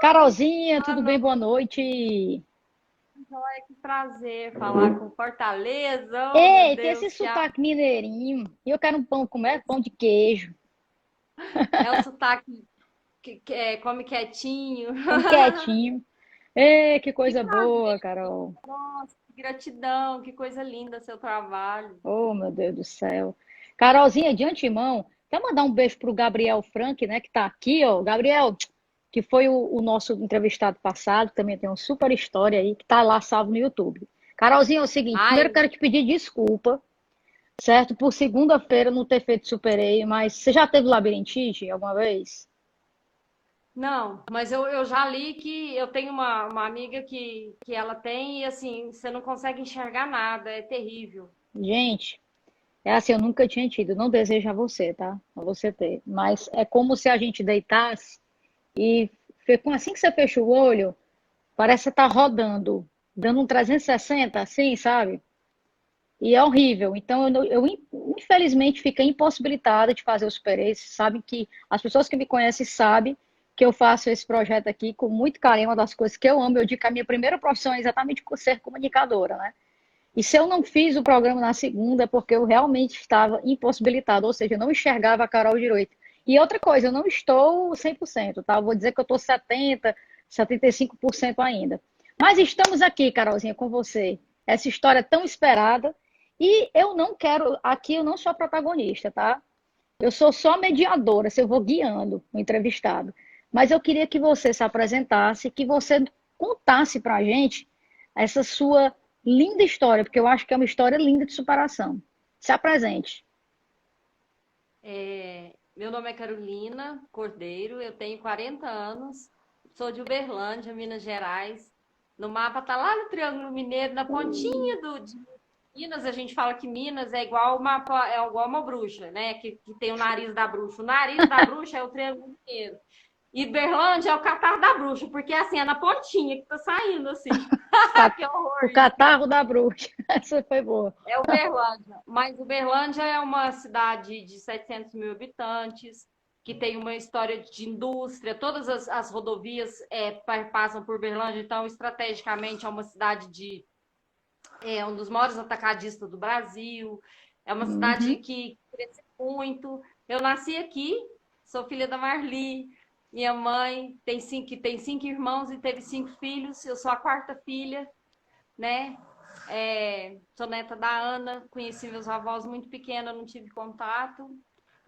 Carolzinha, Boa tudo bem? noite, Boa noite. Joia, que prazer falar com Fortaleza. Oh, meu Ei, tem Deus, esse que a- sotaque mineirinho. E eu quero um pão, como é? Pão de queijo. é o sotaque que come quietinho. Come quietinho. Ei, que Que coisa prazer, boa, Carol. nossa, que gratidão, que coisa linda seu trabalho. Oh, meu Deus do céu. Carolzinha, de antemão, quer mandar um beijo pro Gabriel Frank, né, que tá aqui, ó. Gabriel, que foi o nosso entrevistado passado, também tem uma super história aí, que tá lá salvo no YouTube. Carolzinha, é o seguinte, primeiro eu Ai, quero te pedir desculpa, certo? Por segunda-feira não ter feito superei, mas você já teve labirintite alguma vez? não, mas eu já li que eu tenho uma amiga que ela tem e assim, você não consegue enxergar nada, é terrível. Gente, é assim, eu nunca tinha tido, não desejo a você, tá? A você ter. Mas é como se a gente deitasse e assim que você fecha o olho, parece que você tá rodando, dando um 360, assim, sabe? E é horrível. Então, infelizmente fiquei impossibilitada de fazer o Super Ace. Sabem que as pessoas que me conhecem sabem que eu faço esse projeto aqui com muito carinho, uma das coisas que eu amo. Eu digo que a minha primeira profissão é exatamente ser comunicadora, né? E se eu não fiz o programa na segunda, é porque eu realmente estava impossibilitada, ou seja, eu não enxergava a Carol direito. E outra coisa, eu não estou 100%, tá? Eu vou dizer que eu estou 70%, 75% ainda. Mas estamos aqui, Carolzinha, com você. Essa história tão esperada. E eu não quero, aqui eu não sou a protagonista, tá? Eu sou só mediadora, se eu vou guiando o entrevistado. Mas eu queria que você se apresentasse, que você contasse para a gente essa sua linda história, porque eu acho que é uma história linda de superação. Se apresente. Meu nome é Carolina Cordeiro, eu tenho 40 anos, sou de Uberlândia, Minas Gerais. No mapa tá lá no Triângulo Mineiro, na pontinha de Minas. A gente fala que Minas é igual é igual uma bruxa, né? Que tem o nariz da bruxa. O nariz da bruxa é o Triângulo Mineiro. E Uberlândia é o catarro da bruxa, porque assim, é na pontinha que tá saindo assim. Que horror O isso. catarro da bruxa. Essa foi boa. É Uberlândia, mas Uberlândia é uma cidade de 700 mil habitantes, que tem uma história de indústria, todas as rodovias passam por Uberlândia, então estrategicamente é uma cidade um dos maiores atacadistas do Brasil, é uma cidade Uhum. que cresce muito. Eu nasci aqui, sou filha da Marli, minha mãe tem cinco irmãos e teve cinco filhos, eu sou a quarta filha, né? Sou neta da Ana, conheci meus avós muito pequena, não tive contato.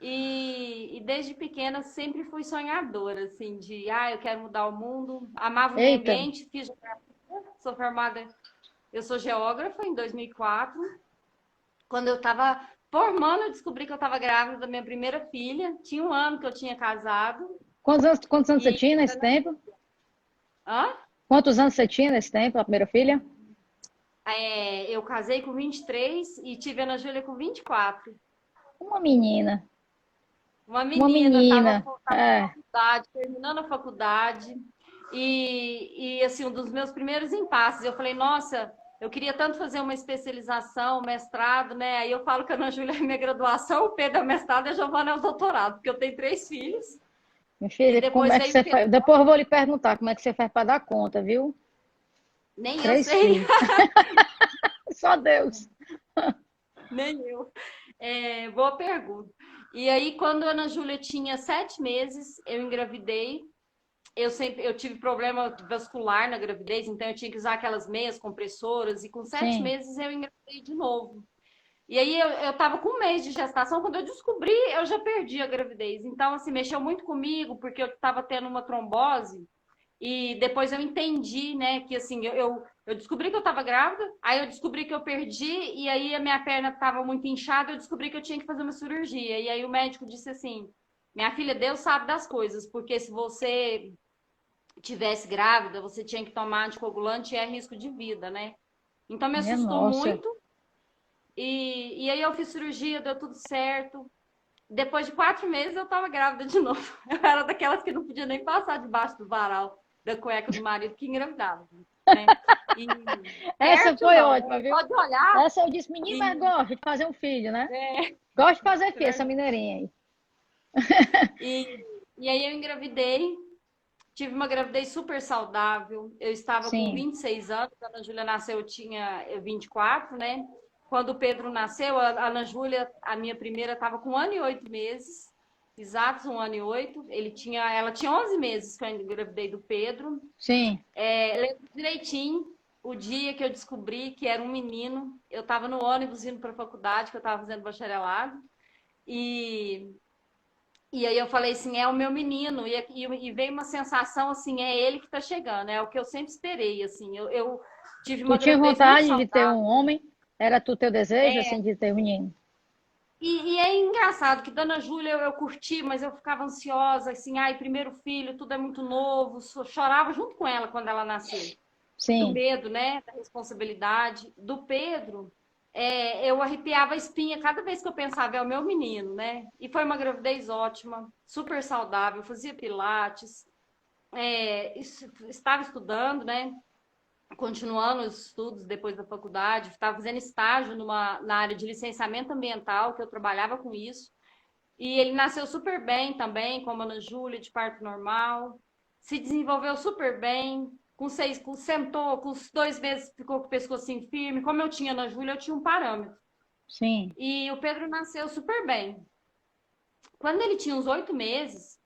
E desde pequena sempre fui sonhadora, assim, eu quero mudar o mundo. Amava o meio Eita, ambiente, fiz geografia, sou formada, eu sou geógrafa em 2004. Quando eu estava formando, eu descobri que eu estava grávida da minha primeira filha. Tinha um ano que eu tinha casado. quantos anos você E tinha nesse tempo? hã? Quantos anos você tinha nesse tempo, a primeira filha? Eu casei com 23 e tive a Ana Júlia com 24. Uma menina. Uma Uma menina, menina. tava na É. faculdade, terminando a faculdade, assim, um dos meus primeiros impasses, eu falei, nossa, eu queria tanto fazer uma especialização, mestrado, né? Aí eu falo que a Ana Júlia é minha graduação, o Pedro é o mestrado e a Giovana é o doutorado, porque eu tenho três filhos, Minha e filha, como depois é que veio o você Pedro, faz? Depois eu vou lhe perguntar como é que você faz para dar conta, viu? nem eu Três sei, filhos. Só Deus. nem eu. Boa pergunta. E aí, quando a Ana Júlia tinha 7 meses, eu engravidei. Eu tive problema vascular na gravidez, então eu tinha que usar aquelas meias compressoras, e com sete Sim. meses eu engravidei de novo. E aí eu tava com 1 mês de gestação, quando eu descobri, eu já perdi a gravidez. Então, assim, mexeu muito comigo, porque eu tava tendo uma trombose, e depois eu entendi, né, que assim, eu descobri que eu tava grávida, aí eu descobri que eu perdi, e aí a minha perna tava muito inchada, eu descobri que eu tinha que fazer uma cirurgia. E aí o médico disse assim: minha filha, Deus sabe das coisas, porque se você tivesse grávida, você tinha que tomar anticoagulante e é risco de vida, né? Então me Minha assustou nossa. muito. E aí eu fiz cirurgia, deu tudo certo. Depois de 4 meses eu tava grávida de novo. Eu era daquelas que não podia nem passar debaixo do varal da cueca do marido que engravidava, né? E Essa fértil foi não, ótima, né? Só viu? de olhar Essa eu disse, menino, mas e, gosta de fazer um filho, né? é, Gosta de fazer filho, essa mineirinha aí. e, e aí eu engravidei. Tive uma gravidez super saudável. Eu estava com Sim, 26 anos, a Ana Júlia nasceu, eu tinha 24, né? Quando o Pedro nasceu, a Ana Júlia, a minha primeira, estava com 1 ano e 8 meses, exatos 1 ano e 8. Ela tinha 11 meses que eu engravidei do Pedro. sim. Lembro direitinho o dia que eu descobri que era um menino. Eu estava no ônibus indo para a faculdade, que eu estava fazendo bacharelado. E e aí eu falei assim, é o meu menino, e veio uma sensação assim, é ele que está chegando, é o que eu sempre esperei, assim, eu tive Tu uma tinha gravidez muito vontade de ter um saudável. homem? Era tu teu desejo, É, assim, de ter um menino? e é engraçado que Dona Júlia eu curti, mas eu ficava ansiosa, assim, ai, primeiro filho, tudo é muito novo, chorava junto com ela quando ela nasceu. Do Sim, medo, né? Da responsabilidade. Do Pedro, eu arrepiava a espinha cada vez que eu pensava, é o meu menino, né? E foi uma gravidez ótima, super saudável, fazia pilates, estava estudando, né? Continuando os estudos depois da faculdade, estava fazendo estágio na área de licenciamento ambiental, que eu trabalhava com isso. E ele nasceu super bem também, como a Ana Júlia, de parto normal. Se desenvolveu super bem. Sentou, com os 2 meses ficou com o pescocinho firme. Como eu tinha na Júlia, eu tinha um parâmetro. sim. E o Pedro nasceu super bem. Quando ele tinha uns 8 meses,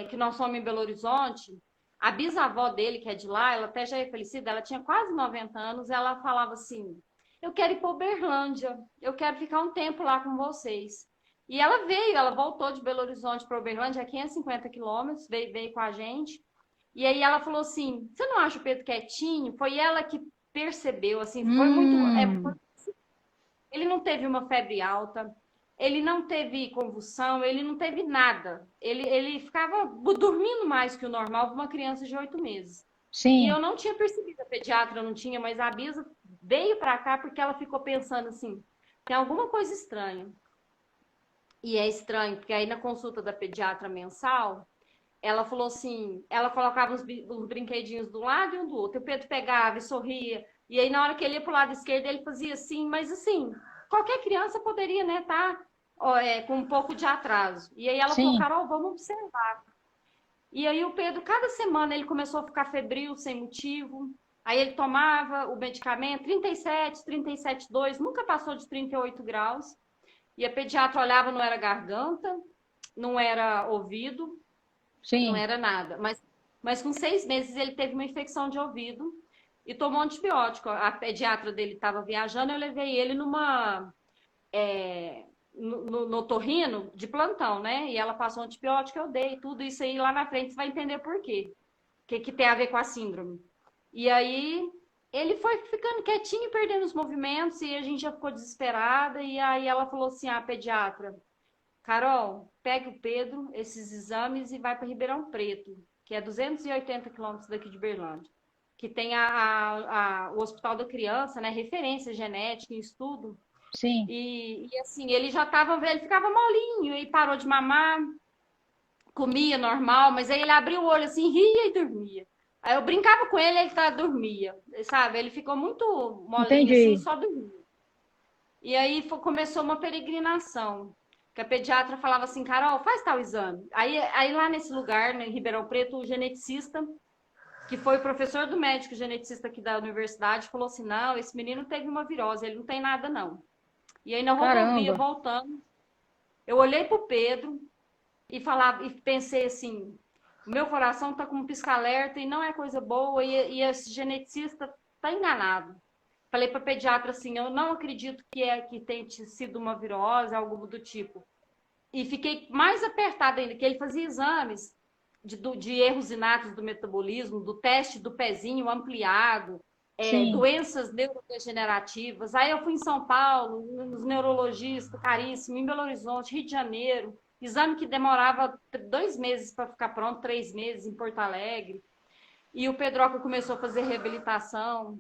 que nós fomos em Belo Horizonte, a bisavó dele, que é de lá, ela até já é falecida, ela tinha quase 90 anos, ela falava assim: eu quero ir para Uberlândia, eu quero ficar um tempo lá com vocês. E ela veio, ela voltou de Belo Horizonte para Uberlândia, a 550 quilômetros, veio com a gente. E aí ela falou assim: você não acha o Pedro quietinho? Foi ela que percebeu, assim, foi muito. Hum, Ele não teve uma febre alta, ele não teve convulsão, ele não teve nada. Ele ficava dormindo mais que o normal para uma criança de 8 meses. E eu sim, não tinha percebido, a pediatra não tinha, mas a Bisa veio para cá porque ela ficou pensando assim: tem alguma coisa estranha. E é estranho, porque aí na consulta da pediatra mensal, ela falou assim, ela colocava os brinquedinhos do lado e um do outro. O Pedro pegava e sorria. E aí, na hora que ele ia pro lado esquerdo, ele fazia assim, mas assim, qualquer criança poderia, né, tá com um pouco de atraso. E aí ela falou, sim. Carol, vamos observar. E aí o Pedro, cada semana, ele começou a ficar febril, sem motivo. Aí ele tomava o medicamento, 37, 37,2, nunca passou de 38 graus. E a pediatra olhava, não era garganta, não era ouvido, não Sim. era nada. Mas com 6 meses ele teve uma infecção de ouvido e tomou antibiótico. A pediatra dele estava viajando, eu levei ele no torrino de plantão, né? E ela passou antibiótico, eu dei tudo isso aí lá na frente, você vai entender por quê. O que tem a ver com a síndrome. E aí ele foi ficando quietinho, perdendo os movimentos, e a gente já ficou desesperada. E aí ela falou assim: a pediatra, Carol, pegue o Pedro, esses exames e vai para Ribeirão Preto, que é 280 quilômetros daqui de Berlândia, que tem o Hospital da Criança, né? Referência genética em estudo. Sim. E assim, ele já estava, ele ficava molinho e parou de mamar, comia normal, mas aí ele abria o olho assim, ria e dormia. Aí eu brincava com ele, dormia, sabe? Ele ficou muito molinho assim, Entendi. só dormia. E aí começou uma peregrinação, que a pediatra falava assim, Carol, faz tal exame. Aí lá nesse lugar, né, em Ribeirão Preto, o geneticista, que foi o professor do médico geneticista aqui da universidade, falou assim, não, esse menino teve uma virose, ele não tem nada não. E aí na rodovia, Caramba. voltando, eu olhei pro Pedro e falava, e pensei assim, o meu coração tá com um pisca-alerta e não é coisa boa, e esse geneticista tá enganado. Falei para pediatra assim, eu não acredito que tenha sido uma virose, algo do tipo. E fiquei mais apertada ainda, que ele fazia exames de erros inatos do metabolismo, do teste do pezinho ampliado, Sim. doenças neurodegenerativas. Aí eu fui em São Paulo, nos neurologistas, caríssimo, em Belo Horizonte, Rio de Janeiro, exame que demorava 2 meses para ficar pronto, 3 meses em Porto Alegre. E o Pedroca começou a fazer reabilitação.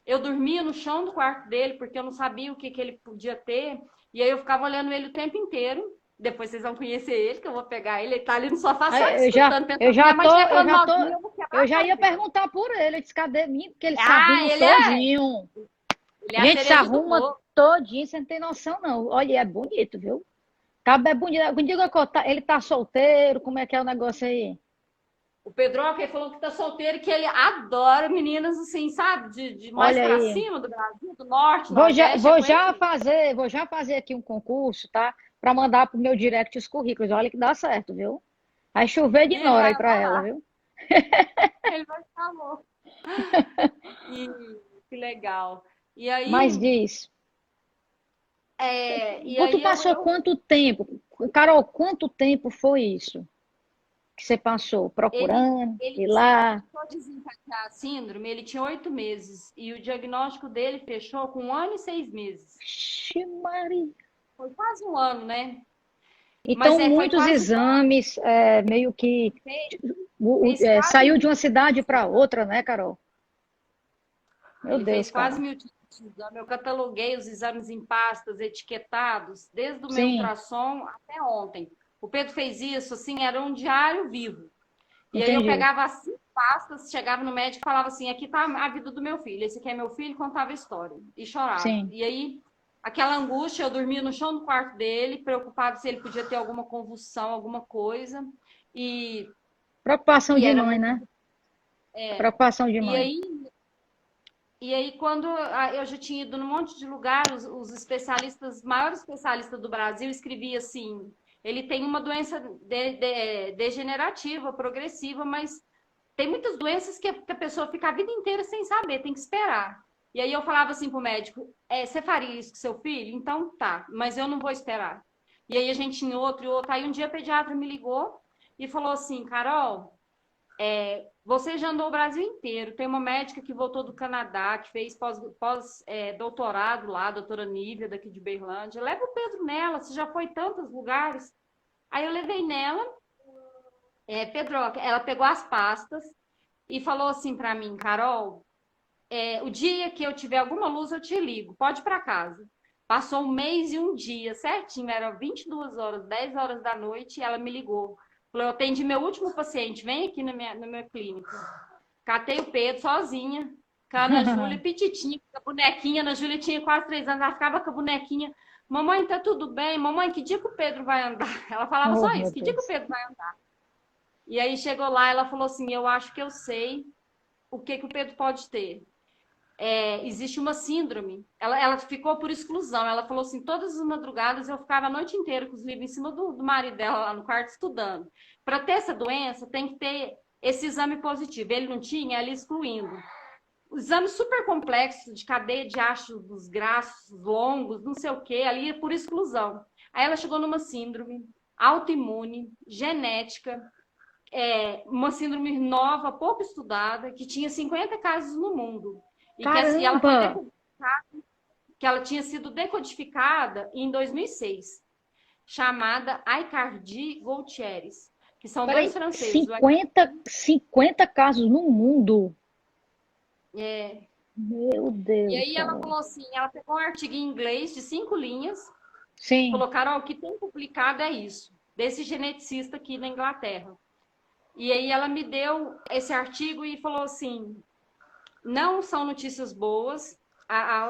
Eu dormia no chão do quarto dele, porque eu não sabia o que ele podia ter. E aí eu ficava olhando ele o tempo inteiro. Depois vocês vão conhecer ele, que eu vou pegar ele. Ele tá ali no sofá Ah, só escutando, eu pensando, se já minha mãe tô, estiver falando mal de mim, eu vou quebrar eu a já cara ia dele. perguntar por ele. Eu disse, cadê mim? Porque ele se Ah, arruma todinho. ele é A a gente se cereja do arruma bolo. todinho, você não tem noção, não. Olha, é bonito, viu? Cabo é bonito. Me diga, ele tá solteiro, como é que é o negócio aí? O Pedroca, ele falou que tá solteiro, que ele adora meninas assim, sabe? De mais Olha para aí. cima do Brasil, do norte, nordeste, é Vou já fazer aqui um concurso, tá? Para mandar pro meu direct os currículos. Olha que dá certo, viu? Vai chover de e ele nora vai aí para ela, adorar, viu? ele vai ficar louco. E que legal. E Mas aí, diz, e tu aí passou quanto tempo? Carol, quanto tempo foi isso que você passou ele, procurando ele ir lá? começou a desencadear a síndrome, ele tinha 8 meses, e o diagnóstico dele fechou com 1 ano e 6 meses. Ixi, Maria. Foi quase um ano, né? Então, Mas foi muitos quase um ano, exames, meio que fez, fez quase saiu de mil uma cidade tipos de para exame. outra, né, Carol? Meu Ele Deus, fez quase cara. 1.000 tipos de exame. Eu cataloguei os exames em pastas, etiquetados, desde o meu Sim, ultrassom até ontem. O Pedro fez isso, assim, era um diário vivo. E aí eu entendi. pegava as 5 pastas, chegava no médico e falava assim, aqui tá a vida do meu filho, esse aqui é meu filho, contava a história. E chorava. Sim. E aí, aquela angústia, eu dormia no chão do quarto dele, preocupado se ele podia ter alguma convulsão, alguma coisa. E, Preocupação e de era mãe, muito... né? É. Preocupação de E mãe. aí, quando eu já tinha ido num monte de lugar, os especialistas, maiores especialistas do Brasil, escrevia assim: ele tem uma doença degenerativa, progressiva, mas tem muitas doenças que a pessoa fica a vida inteira sem saber, tem que esperar. E aí eu falava assim pro médico: você faria isso com seu filho? Então tá, mas eu não vou esperar. E aí a gente em outro e outro. Aí um dia a pediatra me ligou e falou assim: Carol, você já andou o Brasil inteiro. Tem uma médica que voltou do Canadá, que fez doutorado lá, a doutora Nívia, daqui de Berlândia. Leva o Pedro nela, você já foi em tantos lugares. Aí eu levei nela, Pedro, ela pegou as pastas e falou assim para mim, Carol, o dia que eu tiver alguma luz, eu te ligo, pode ir para casa. Passou um mês e um dia, certinho, eram 22 horas, 10 horas da noite, e ela me ligou. Falou, eu atendi meu último paciente, vem aqui na minha clínica. Catei o Pedro sozinha, com a Ana Júlia, pititinha, com a bonequinha. A Ana Júlia tinha quase 3 anos, ela ficava com a bonequinha. Mamãe, tá tudo bem? Mamãe, que dia que o Pedro vai andar? Ela falava Oh, só meu isso, que dia que o Deus. Pedro vai andar? E aí chegou lá, ela falou assim, eu acho que eu sei o que o Pedro pode ter. Existe uma síndrome. Ela ficou por exclusão. Ela falou assim: todas as madrugadas eu ficava a noite inteira com os livros em cima do marido dela lá no quarto estudando. Para ter essa doença, tem que ter esse exame positivo. Ele não tinha, ela excluindo. O exame super complexo de cadeia de ácidos graxos longos, não sei o que, ali é por exclusão. Aí ela chegou numa síndrome autoimune, genética, uma síndrome nova, pouco estudada, que tinha 50 casos no mundo. E ela foi Caramba! que ela tinha sido decodificada em 2006, chamada Aicardi Goutieres, que são dois Peraí, franceses. 50 casos no mundo. É, Meu e Deus, aí ela Carol. falou assim, ela pegou um artigo em inglês de 5 linhas, Sim. falou, Carol, o que tem publicado é isso, desse geneticista aqui na Inglaterra. E aí ela me deu esse artigo e falou assim, não são notícias boas,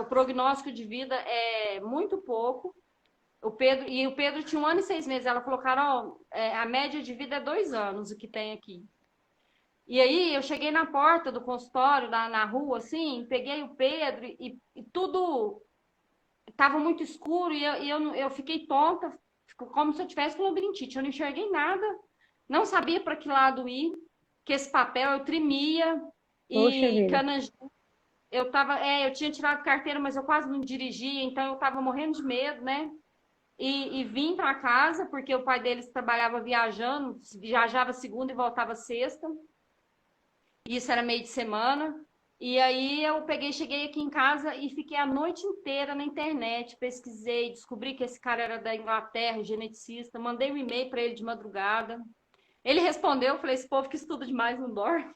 o prognóstico de vida é muito pouco. O Pedro tinha 1 ano e 6 meses. Ela falou, Carol, a média de vida é 2 anos, o que tem aqui. E aí eu cheguei na porta do consultório, na rua, assim, peguei o Pedro e tudo estava muito escuro eu fiquei tonta, como se eu tivesse com labirintite. Eu não enxerguei nada, não sabia para que lado ir, que esse papel eu tremia Poxa e vida. eu tinha tirado carteira, mas eu quase não dirigia, então eu estava morrendo de medo, né? E vim para casa, porque o pai deles trabalhava viajando, viajava segunda e voltava sexta. Isso era meio de semana. E aí eu peguei, cheguei aqui em casa e fiquei a noite inteira na internet, pesquisei, descobri que esse cara era da Inglaterra, geneticista, mandei um e-mail para ele de madrugada. Ele respondeu, falei, esse povo que estuda demais não dorme,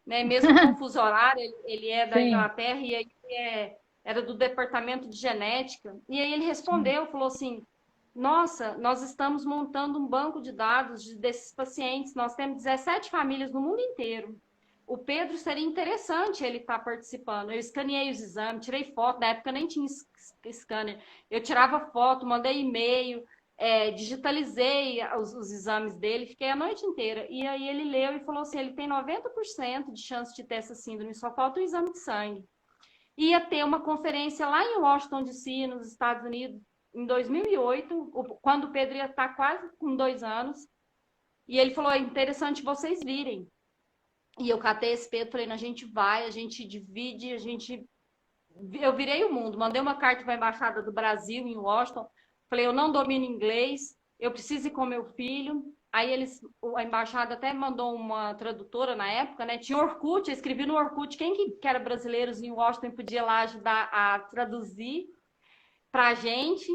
né? Mesmo com o fuso horário, ele é da Sim, Inglaterra e aí era do departamento de genética. E aí ele sim. respondeu, falou assim: nossa, nós estamos montando um banco de dados desses pacientes. Nós temos 17 famílias no mundo inteiro. O Pedro seria interessante ele estar participando. Eu escaneei os exames, tirei foto. Na época nem tinha scanner. Eu tirava foto, mandei e-mail. digitalizei os exames dele, fiquei a noite inteira. E aí ele leu e falou assim, ele tem 90% de chance de ter essa síndrome, só falta o exame de sangue. Ia ter uma conferência lá em Washington, D.C., nos Estados Unidos, em 2008, quando o Pedro ia estar quase com 2 anos. E ele falou, é interessante vocês virem. E eu catei esse Pedro, falei, a gente vai, a gente divide, eu virei o mundo, mandei uma carta para a Embaixada do Brasil em Washington, falei, eu não domino inglês, eu preciso ir com meu filho. Aí a embaixada até mandou uma tradutora na época, né? Tinha Orkut, eu escrevi no Orkut quem que era brasileiros em Washington podia lá ajudar a traduzir para a gente.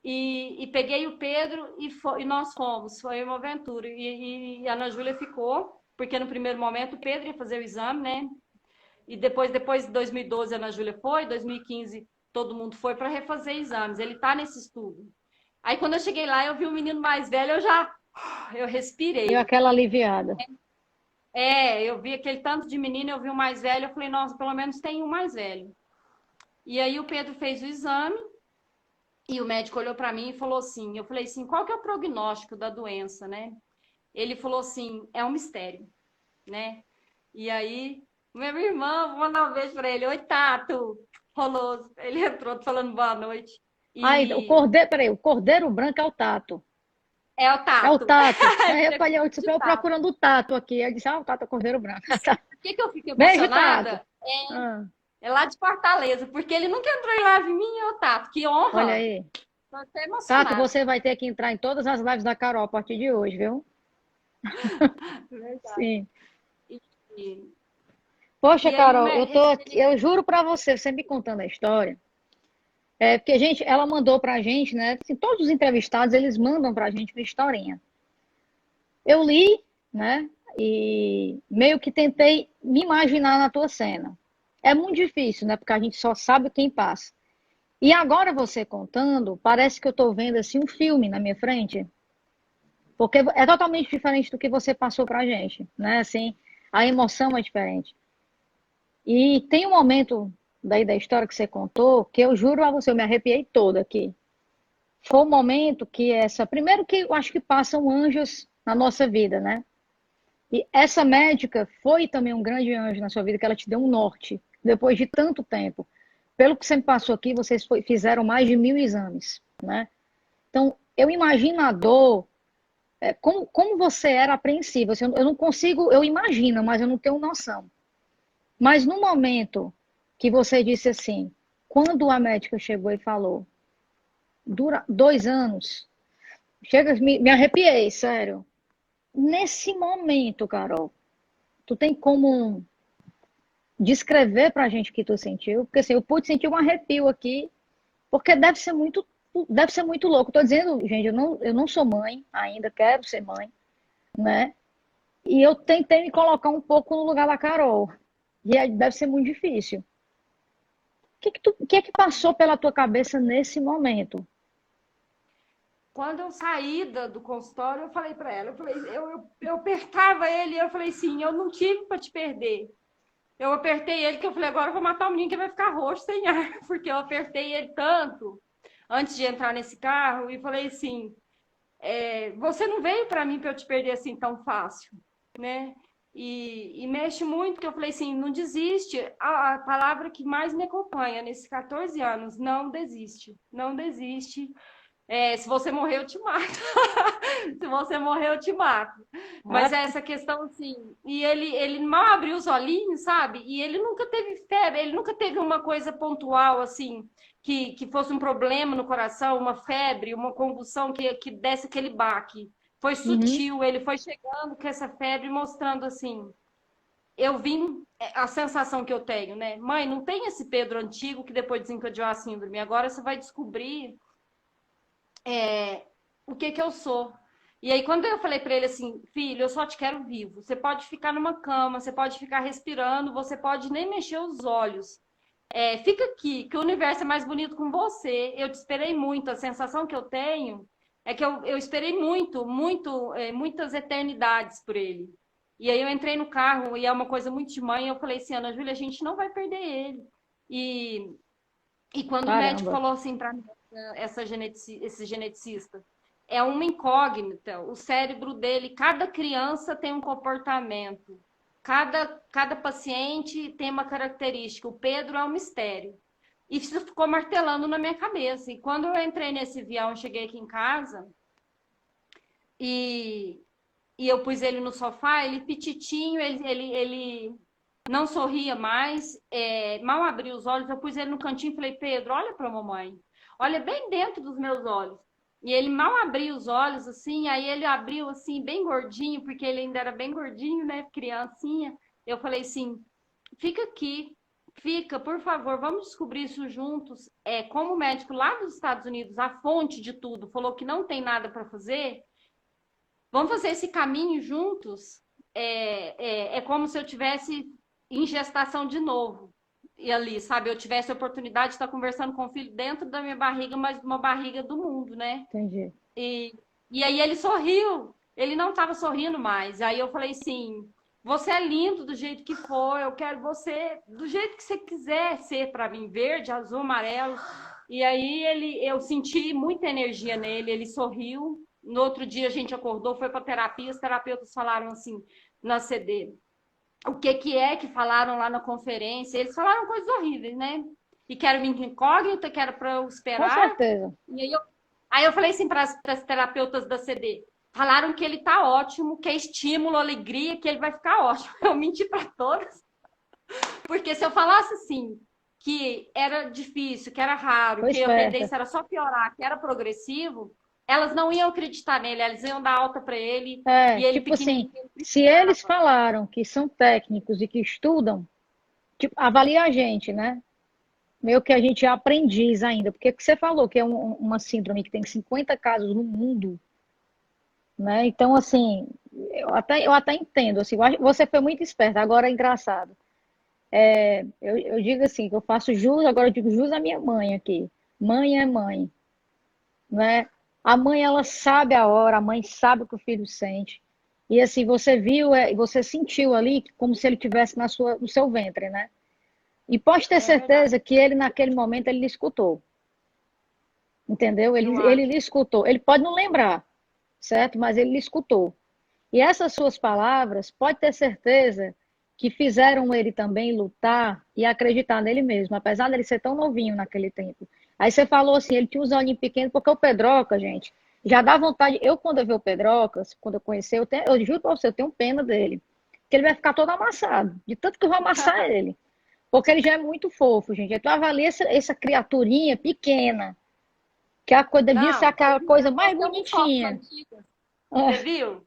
E peguei o Pedro e nós fomos. Foi uma aventura. E a Ana Júlia ficou, porque no primeiro momento o Pedro ia fazer o exame, né? E depois de 2012 a Ana Júlia foi, 2015 todo mundo foi para refazer exames. Ele está nesse estudo. Aí quando eu cheguei lá, eu vi o menino mais velho, eu Deu respirei. aquela aliviada. Eu vi aquele tanto de menino, eu vi o mais velho, eu falei, nossa, pelo menos tem um mais velho. E aí o Pedro fez o exame e o médico olhou para mim e falou assim, eu falei assim, qual que é o prognóstico da doença, né? Ele falou assim, é um mistério, né? E aí, meu irmão, vou mandar um beijo para ele. Oi, Tato. Rolou. Ele entrou falando boa noite. Ai, o E cordeiro, peraí, o cordeiro branco é o Tato. é o É o Tato. Tato. Aí Ele eu disse, de eu Tato. procurando o Tato aqui. Aí eu disse, o Tato é o cordeiro branco. E sabe por que eu fico Beijo, Tato. emocionada? Ah, É lá de Fortaleza, porque ele nunca entrou em live minha, é o Tato. Que olha honra. aí. Tô até Tato, emocionada. você vai ter que entrar em todas as lives da Carol a partir de hoje, viu? Verdade. Sim. E, e, Poxa, e aí, Carol, eu tô esse aqui, eu juro pra você, você me contando a história, porque a gente, ela mandou pra gente, né? Assim, todos os entrevistados, eles mandam pra gente uma historinha. Eu li, né? E meio que tentei me imaginar na tua cena. É muito difícil, né? Porque a gente só sabe quem passa. E agora você contando, parece que eu tô vendo assim um filme na minha frente, porque é totalmente diferente do que você passou pra gente, né? Assim, a emoção é diferente. E tem um momento daí da história que você contou que eu juro a você, eu me arrepiei toda aqui. Foi um momento que primeiro que eu acho que passam anjos na nossa vida, né? E essa médica foi também um grande anjo na sua vida, que ela te deu um norte, depois de tanto tempo. Pelo que você me passou aqui, vocês fizeram mais de 1.000 exames, né? Então, eu imagino a dor, como você era apreensiva. Assim, eu não consigo, eu imagino, mas eu não tenho noção. Mas no momento que você disse assim, quando a médica chegou e falou, dura 2 anos, chega, me arrepiei, sério. Nesse momento, Carol, tu tem como descrever pra gente o que tu sentiu? Porque assim, eu pude sentir um arrepio aqui, porque deve ser muito louco. Tô dizendo, gente, eu não sou mãe ainda, quero ser mãe, né? E eu tentei me colocar um pouco no lugar da Carol. E deve ser muito difícil. O que é que passou pela tua cabeça nesse momento? Quando eu saí do consultório, eu falei para ela, eu apertava ele, e eu falei assim, eu não tive para te perder. Eu apertei ele que eu falei, agora eu vou matar o menino que vai ficar roxo sem ar, porque eu apertei ele tanto antes de entrar nesse carro e falei assim, você não veio para mim para eu te perder assim tão fácil, né? E mexe muito, que eu falei assim, não desiste. A palavra que mais me acompanha nesses 14 anos, não desiste, não desiste. Se você morrer, eu te mato. Se você morrer, eu te mato. Mas Ah, é essa questão, assim. E ele mal abriu os olhinhos, sabe? E ele nunca teve febre, ele nunca teve uma coisa pontual, assim, que fosse um problema no coração, uma febre, uma convulsão que desse aquele baque. Foi uhum. sutil, ele foi chegando com essa febre, mostrando assim. Eu vim, a sensação que eu tenho, né? Mãe, não tem esse Pedro antigo que depois desencadeou a síndrome. Agora você vai descobrir o que que eu sou. E aí, quando eu falei para ele assim, filho, eu só te quero vivo. Você pode ficar numa cama, você pode ficar respirando, você pode nem mexer os olhos. Fica aqui, que o universo é mais bonito com você. Eu te esperei muito. A sensação que eu tenho é que eu esperei muito, muito, muitas eternidades por ele. E aí eu entrei no carro e é uma coisa muito de mãe. Eu falei assim, Ana Júlia, a gente não vai perder ele. E, e quando o médico Caramba. falou assim para mim, esse geneticista, é uma incógnita. O cérebro dele, cada criança tem um comportamento, cada paciente tem uma característica. O Pedro é um mistério. E isso ficou martelando na minha cabeça. E quando eu entrei nesse avião, cheguei aqui em casa e, e eu pus ele no sofá, ele pititinho, ele não sorria mais, mal abria os olhos. Eu pus ele no cantinho e falei, Pedro, olha para a mamãe, olha bem dentro dos meus olhos. E ele mal abria os olhos, assim, aí ele abriu, assim, bem gordinho, porque ele ainda era bem gordinho, né, criancinha. Eu falei assim, fica aqui, fica, por favor, vamos descobrir isso juntos. Como o médico lá dos Estados Unidos, a fonte de tudo, falou que não tem nada para fazer, vamos fazer esse caminho juntos. É como se eu tivesse em gestação de novo. E ali, sabe, eu tivesse a oportunidade de estar conversando com o filho dentro da minha barriga, mas uma barriga do mundo, né? Entendi. E, e aí ele sorriu, ele não estava sorrindo mais. Aí eu falei assim: você é lindo do jeito que for, eu quero você do jeito que você quiser ser para mim, verde, azul, amarelo. E aí eu senti muita energia nele, ele sorriu. No outro dia a gente acordou, foi para terapia, os terapeutas falaram assim na CD. O que é que falaram lá na conferência? Eles falaram coisas horríveis, né? E que era uma incógnita, que era para eu Com esperar. certeza. E aí eu falei assim para as terapeutas da CD, falaram que ele tá ótimo, que é estímulo, alegria, que ele vai ficar ótimo. Eu menti para todas, porque se eu falasse assim, que era difícil, que era raro, Foi que a esperta. tendência era só piorar, que era progressivo, elas não iam acreditar nele, elas iam dar alta para ele, É, e ele tipo assim, pequenininho ele se eles precisava. falaram que são técnicos e que estudam, tipo, avalia a gente, né? Meio que a gente é aprendiz ainda, porque o que você falou que é uma síndrome que tem 50 casos no mundo, né? Então, assim, eu até entendo, assim, você foi muito esperta, agora é engraçado. Eu digo assim, que eu faço jus, agora eu digo jus à minha mãe aqui. Mãe é mãe, né? A mãe, ela sabe a hora, a mãe sabe o que o filho sente. E assim, você viu, você sentiu ali como se ele tivesse no seu ventre, né? E pode ter É verdade, certeza que ele, naquele momento, ele lhe escutou, entendeu? eu Ele acho. lhe escutou. Ele pode não lembrar, certo? Mas ele lhe escutou. E essas suas palavras, pode ter certeza que fizeram ele também lutar e acreditar nele mesmo, apesar dele ser tão novinho naquele tempo. Aí você falou assim, ele tinha os olhinhos pequenos, porque o Pedroca, gente, já dá vontade. Eu, quando eu ver o Pedroca, quando eu conhecer, eu juro pra você, eu tenho pena dele. Que ele vai ficar todo amassado, de tanto que eu vou amassar ele. Porque ele já é muito fofo, gente. Então avalia essa criaturinha pequena, que a coisa devia ser Não, aquela coisa eu mais tenho umas fotos bonitinha. antigas. Você viu?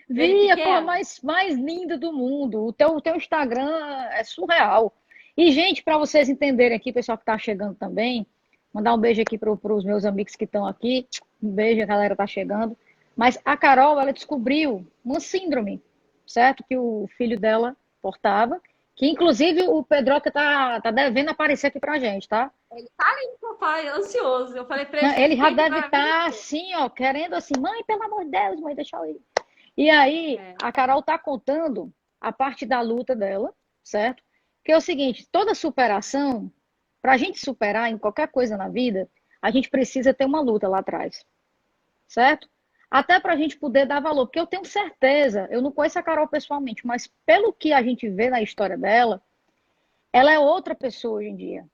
Dele Vi a cor pequeno? mais linda do mundo. O teu Instagram é surreal. E, gente, para vocês entenderem aqui, pessoal que está chegando também, mandar um beijo aqui para os meus amigos que estão aqui. Um beijo, a galera tá chegando. Mas a Carol, ela descobriu uma síndrome, certo? Que o filho dela portava. Que, inclusive, o Pedroca tá devendo aparecer aqui pra gente, tá? Ele tá ali no sofá, ansioso. Eu falei pra ele, Não, você ele fica já aí que deve vai vir. estar assim, ó, querendo assim, mãe, pelo amor de Deus, mãe, deixa eu ir. E aí, É, a Carol tá contando a parte da luta dela, certo? Que é o seguinte, toda superação, para a gente superar em qualquer coisa na vida, a gente precisa ter uma luta lá atrás, certo? Até para a gente poder dar valor, porque eu tenho certeza, eu não conheço a Carol pessoalmente, mas pelo que a gente vê na história dela, ela é outra pessoa hoje em dia.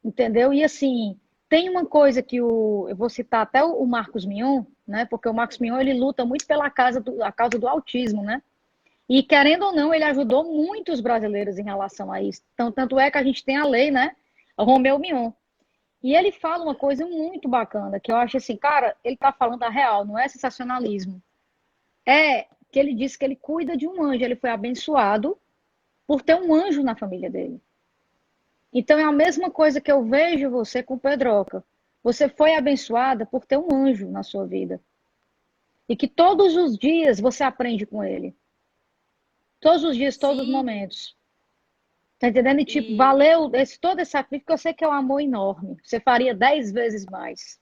Entendeu? E assim, tem uma coisa que eu vou citar até o Marcos Mion, né? Porque o Marcos Mion ele luta muito pela a causa do autismo, né? E querendo ou não, ele ajudou muitos brasileiros em relação a isso. Então, tanto é que a gente tem a lei, né? O Romeu Mion. E ele fala uma coisa muito bacana, que eu acho assim, cara, ele tá falando a real, não é sensacionalismo. É que ele diz que ele cuida de um anjo, ele foi abençoado por ter um anjo na família dele. Então é a mesma coisa que eu vejo você com Pedroca. Você foi abençoada por ter um anjo na sua vida. E que todos os dias você aprende com ele. Todos os dias, todos os sim, momentos. Tá entendendo? E tipo, e valeu todo esse sacrifício, porque eu sei que é um amor enorme. Você faria 10 vezes mais.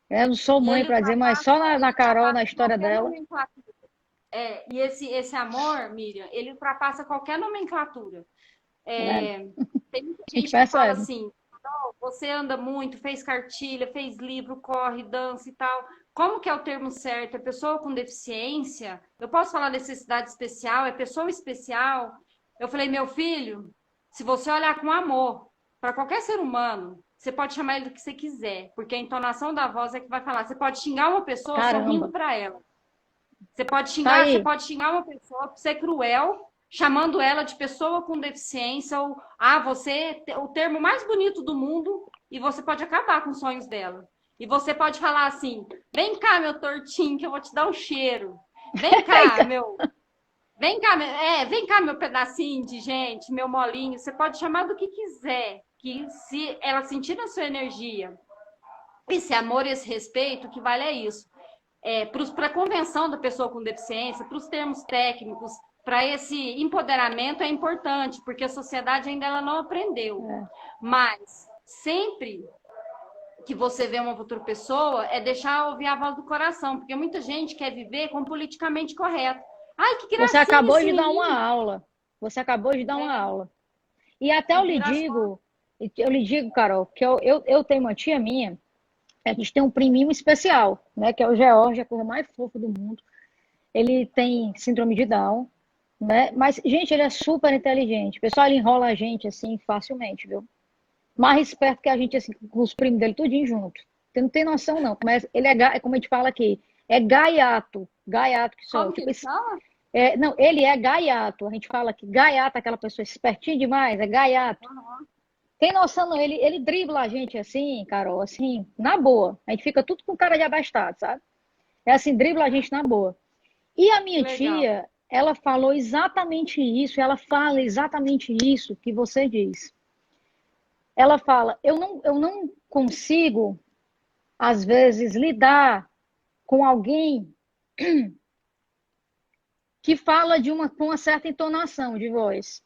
Eu não sou mãe ele para dizer, mas só na ele Carol, na ultrapassa história qualquer dela. nomenclatura. E esse amor, Miriam, ele ultrapassa qualquer nomenclatura. Tá vendo? É, tem muita A gente gente que fala percebe. assim. você anda muito, fez cartilha, fez livro, corre, dança e tal. Como que é o termo certo? É pessoa com deficiência? Eu posso falar necessidade especial? É pessoa especial? Eu falei, meu filho, se você olhar com amor para qualquer ser humano, você pode chamar ele do que você quiser, porque a entonação da voz é que vai falar. Você pode xingar uma pessoa sorrindo Caramba. para ela. Tá Você aí. pode xingar uma pessoa, ser cruel, chamando ela de pessoa com deficiência, ou você o termo mais bonito do mundo, e você pode acabar com os sonhos dela. E você pode falar assim: vem cá, meu tortinho, que eu vou te dar um cheiro. Vem cá, meu. Vem cá, meu pedacinho de gente, meu molinho. Você pode chamar do que quiser, que se ela sentir a sua energia, esse amor, esse respeito, o que vale é isso. Para a convenção da pessoa com deficiência, para os termos técnicos, para esse empoderamento é importante, porque a sociedade ainda ela não aprendeu. É. Mas sempre que você vê uma outra pessoa, é deixar ouvir a voz do coração, porque muita gente quer viver com politicamente correto. Ai, que Você gracinha acabou esse de dar uma menino! aula. Você acabou de dar uma É, aula. E até e vira as costas. eu lhe digo, Carol, que eu tenho uma tia minha, a gente tem um priminho especial, né? Que é o George, a coisa mais fofa do mundo. Ele tem síndrome de Down, né? Mas, gente, ele é super inteligente. O pessoal, ele enrola a gente, assim, facilmente, viu? Mais esperto que a gente, assim, com os primos dele, tudinho junto. Você não tem noção, não. Mas ele como a gente fala aqui, é gaiato. Gaiato que só. Como que Tipo, ele chama? não, ele é gaiato. A gente fala que gaiato, aquela pessoa espertinha demais, é gaiato. Uhum. Tem noção, não? Ele dribla a gente assim, Carol, assim, na boa. A gente fica tudo com cara de abastado, sabe? É assim, dribla a gente na boa. E a Que minha legal. tia, ela falou exatamente isso, ela fala exatamente isso que você diz. Ela fala, eu não consigo, às vezes, lidar com alguém que fala com uma certa entonação de voz.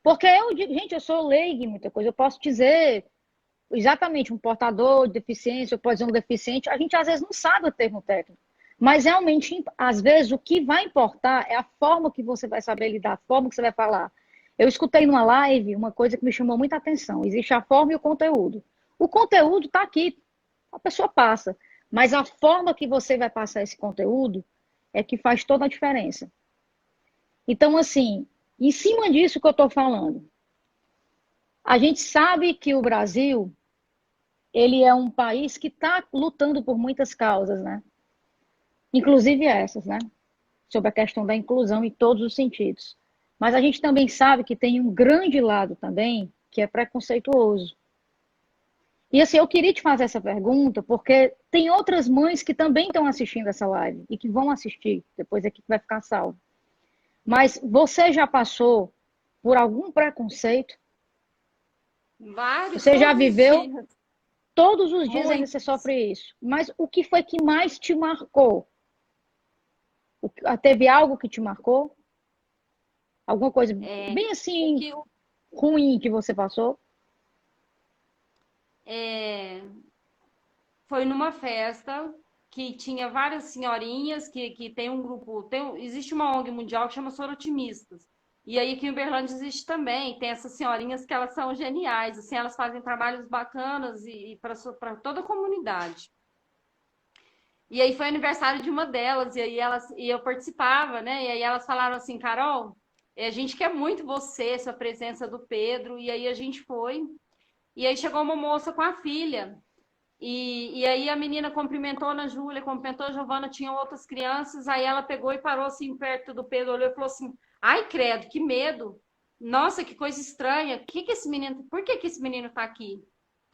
Porque eu digo, gente, eu sou leiga em muita coisa. Eu posso dizer exatamente um portador de deficiência, eu posso dizer um deficiente. A gente às vezes não sabe o termo técnico. Mas realmente, às vezes, o que vai importar é a forma que você vai saber lidar, a forma que você vai falar. Eu escutei numa live uma coisa que me chamou muita atenção. Existe a forma e o conteúdo. O conteúdo está aqui, a pessoa passa. Mas a forma que você vai passar esse conteúdo é que faz toda a diferença. Então, assim, em cima disso que eu estou falando, a gente sabe que o Brasil, ele é um país que está lutando por muitas causas, né? Inclusive essas, né? Sobre a questão da inclusão em todos os sentidos. Mas a gente também sabe que tem um grande lado também que é preconceituoso. E assim, eu queria te fazer essa pergunta porque tem outras mães que também estão assistindo essa live e que vão assistir, depois aqui que vai ficar salvo. Mas você já passou por algum preconceito? Vários, Você já todos os viveu? dias. Todos os dias ainda você Muitos. sofre isso. Mas o que foi que mais te marcou? Teve algo que te marcou? Alguma coisa É, bem o assim que ruim que você passou? é, foi numa festa que tinha várias senhorinhas que tem um grupo, existe uma ONG mundial que chama Sorotimistas. E aí aqui em Uberlândia existe também, tem essas senhorinhas que elas são geniais, assim, elas fazem trabalhos bacanas e para toda a comunidade. E aí foi aniversário de uma delas, e eu participava, né? E aí elas falaram assim, Carol, a gente quer muito você, sua presença do Pedro, e aí a gente foi. E aí chegou uma moça com a filha. E aí a menina cumprimentou a Ana Júlia, cumprimentou a Giovana, tinham outras crianças, aí ela pegou e parou assim perto do Pedro, olhou e falou assim: ai, credo, que medo! Nossa, que coisa estranha. Por que esse menino tá aqui?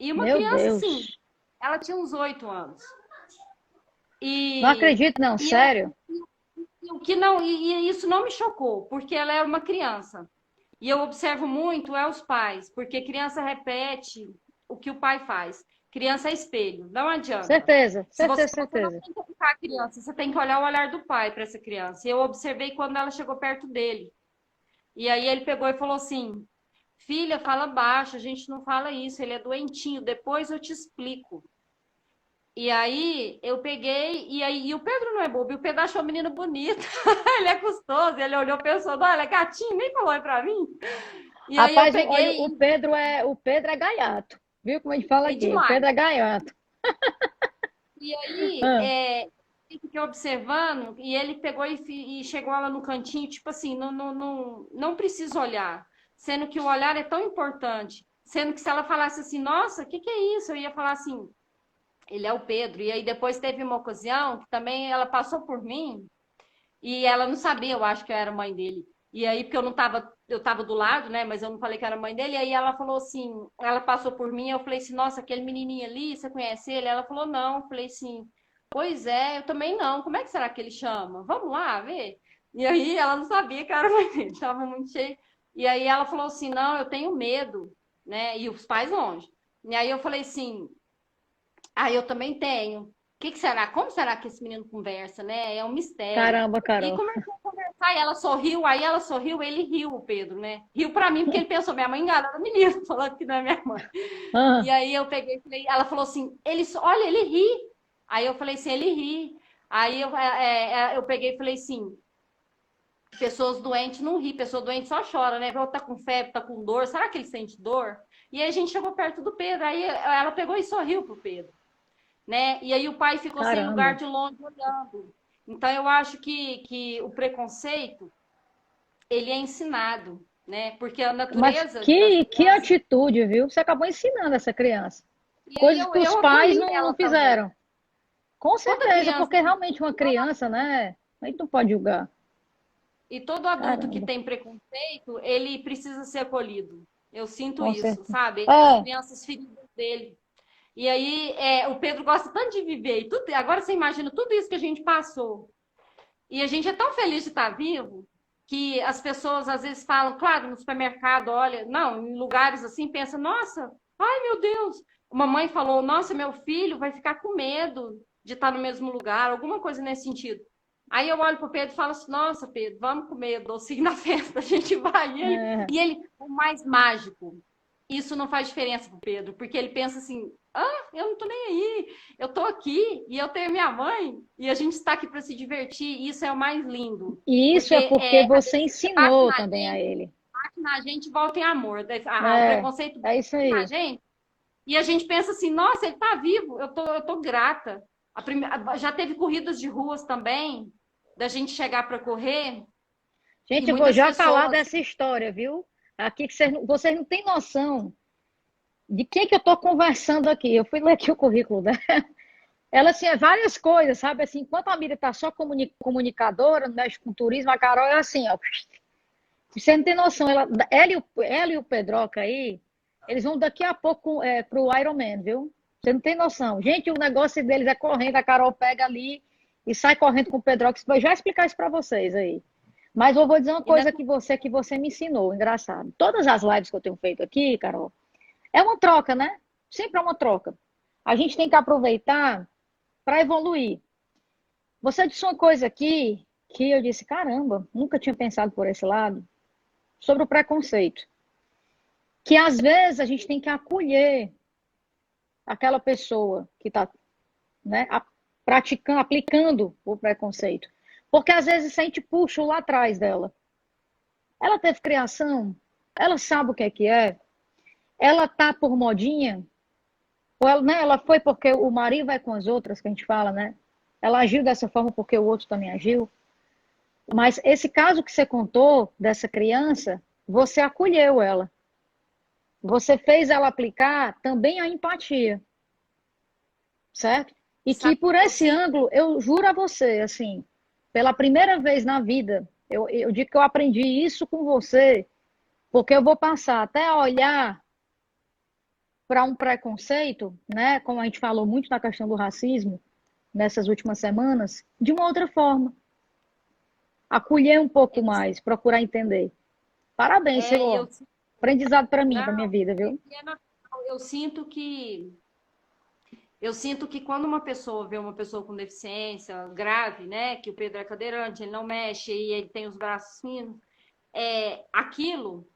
E uma Meu criança, assim, Deus. ela tinha uns 8 anos. Não E, acredito, não, e, eu, sério. e o que não, e isso não me chocou, porque ela era uma criança. E eu observo muito os pais, porque criança repete o que o pai faz. Criança é espelho, não adianta. Certeza, Se você, certeza, você não certeza. tem que educar a criança, você tem que olhar o olhar do pai para essa criança. E eu observei quando ela chegou perto dele. E aí ele pegou e falou assim: filha, fala baixo, a gente não fala isso, ele é doentinho, depois eu te explico. E aí eu peguei, e o Pedro não é bobo, e o Pedro achou a menina bonita, ele é custoso, ele olhou e pensou, olha, gatinho, nem falou pra mim. E aí eu Rapaz, olha, peguei, o Pedro é gaiato. Viu como a gente fala E aqui? O demais. Pedro é gaiato. E aí, Ah, eu fiquei observando, e ele pegou e chegou ela no cantinho, tipo assim, não precisa olhar. Sendo que o olhar é tão importante. Sendo que se ela falasse assim, nossa, o que que é isso? Eu ia falar assim, ele é o Pedro. E aí depois teve uma ocasião que também ela passou por mim, e ela não sabia, eu acho que eu era mãe dele. E aí, porque eu tava do lado, né? Mas eu não falei que era mãe dele. E aí ela falou assim, ela passou por mim, eu falei assim, nossa, aquele menininho ali, você conhece ele? Ela falou, não. Eu falei assim, pois é, eu também não. Como é que será que ele chama? Vamos lá ver. E aí ela não sabia que eu era mãe dele, tava muito cheio. E aí ela falou assim, não, eu tenho medo, né? E os pais longe. E aí eu falei assim, ah, eu também tenho. O que que será? Como será que esse menino conversa, né? É um mistério. caramba, E Carol. começou a conversar, e ela sorriu, aí ela sorriu, ele riu, o Pedro, né? Riu pra mim, porque ele pensou, minha mãe enganando o menino, falando que não é minha mãe. E Ah, aí eu peguei e falei, ela falou assim, olha, ele ri. Aí eu falei assim, ele ri. Aí eu peguei e falei assim, pessoas doentes não ri, pessoa doente só chora, né? Ou tá com febre, tá com dor, será que ele sente dor? E aí a gente chegou perto do Pedro, aí ela pegou e sorriu pro Pedro, né? E aí o pai ficou sem lugar caramba. de longe olhando. Então eu acho que o preconceito ele é ensinado, né? Porque a Mas natureza das que crianças. atitude, viu? Você acabou ensinando essa criança. E aí Coisas que os eu pais acolhi não ela também. fizeram. Com Toda certeza, criança porque realmente uma criança, né? A gente não pode julgar. e todo adulto que Caramba, tem preconceito, ele precisa ser acolhido. Eu sinto com isso, certeza. sabe? As É, crianças feridas dele. E aí o Pedro gosta tanto de viver. E tudo, agora você imagina tudo isso que a gente passou. E a gente é tão feliz de estar vivo que as pessoas às vezes falam, claro, no supermercado, olha, não, em lugares assim, pensa, nossa, ai meu Deus. Uma mãe falou, nossa, meu filho vai ficar com medo de estar no mesmo lugar, alguma coisa nesse sentido. Aí eu olho pro Pedro e falo assim, nossa, Pedro, vamos comer docinho na festa, a gente vai. é, O mais mágico, isso não faz diferença pro Pedro, porque ele pensa assim, ah, eu não tô nem aí, eu tô aqui e eu tenho minha mãe e a gente está aqui para se divertir, e isso é o mais lindo, e isso porque é porque às você vezes você ensinou também a ele. bate na gente, volta em amor, o É, preconceito é isso bate na aí. gente e a gente pensa assim, nossa, ele tá vivo, eu tô grata. Já teve corridas de ruas também, da gente chegar para correr e Gente, eu vou muitas já falar pessoas. dessa história, viu? Aqui que vocês não têm noção de que eu estou conversando aqui. Eu fui ler aqui o currículo dela. Ela, assim, é várias coisas, sabe? Assim, enquanto a Miriam está só comunicadora, mexe com turismo, a Carol é assim, ó. Você não tem noção. Ela e o Pedroca aí, eles vão daqui a pouco pro Ironman, viu? Você não tem noção. Gente, o negócio deles é correndo, a Carol pega ali e sai correndo com o Pedroca. Eu vou já explicar isso para vocês aí. Mas eu vou dizer uma E coisa que você me ensinou, engraçado. Todas as lives que eu tenho feito aqui, Carol, é uma troca, né? Sempre é uma troca. A gente tem que aproveitar para evoluir. Você disse uma coisa aqui que eu disse, caramba, nunca tinha pensado por esse lado, sobre o preconceito. Que às vezes a gente tem que acolher aquela pessoa que está, né, praticando, aplicando o preconceito. Porque às vezes a gente puxa lá atrás dela. Ela teve criação, ela sabe o que é, ela tá por modinha, ou ela, né, ela foi porque o marido vai com as outras, que a gente fala, né? Ela agiu dessa forma porque o outro também agiu. Mas esse caso que você contou dessa criança, você acolheu ela. Você fez ela aplicar também a empatia, certo? E que sabe, por eu esse sinto, ângulo, eu juro a você, assim, pela primeira vez na vida, eu digo que eu aprendi isso com você, porque eu vou passar até a olhar para um preconceito, né? Como a gente falou muito na questão do racismo nessas últimas semanas, de uma outra forma. Acolher um pouco eu, mais, procurar entender. Parabéns, e seu eu aprendizado para mim, para minha não, vida, viu? é natural. Eu sinto que quando uma pessoa vê uma pessoa com deficiência grave, né, que o Pedro é cadeirante, ele não mexe e ele tem os braços finos, aquilo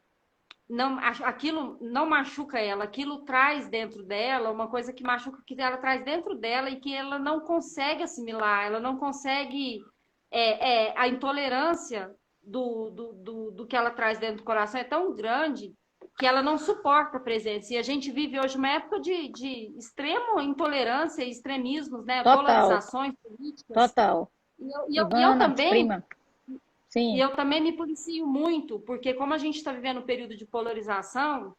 não machuca ela, aquilo traz dentro dela uma coisa que machuca, que ela traz dentro dela e que ela não consegue assimilar, ela não consegue, a intolerância do que ela traz dentro do coração é tão grande que ela não suporta a presença. E a gente vive hoje uma época de extrema intolerância e extremismos, né? Total, Polarizações políticas. total. E eu Ivana, também, prima, sim. me policio muito, porque como a gente está vivendo um período de polarização,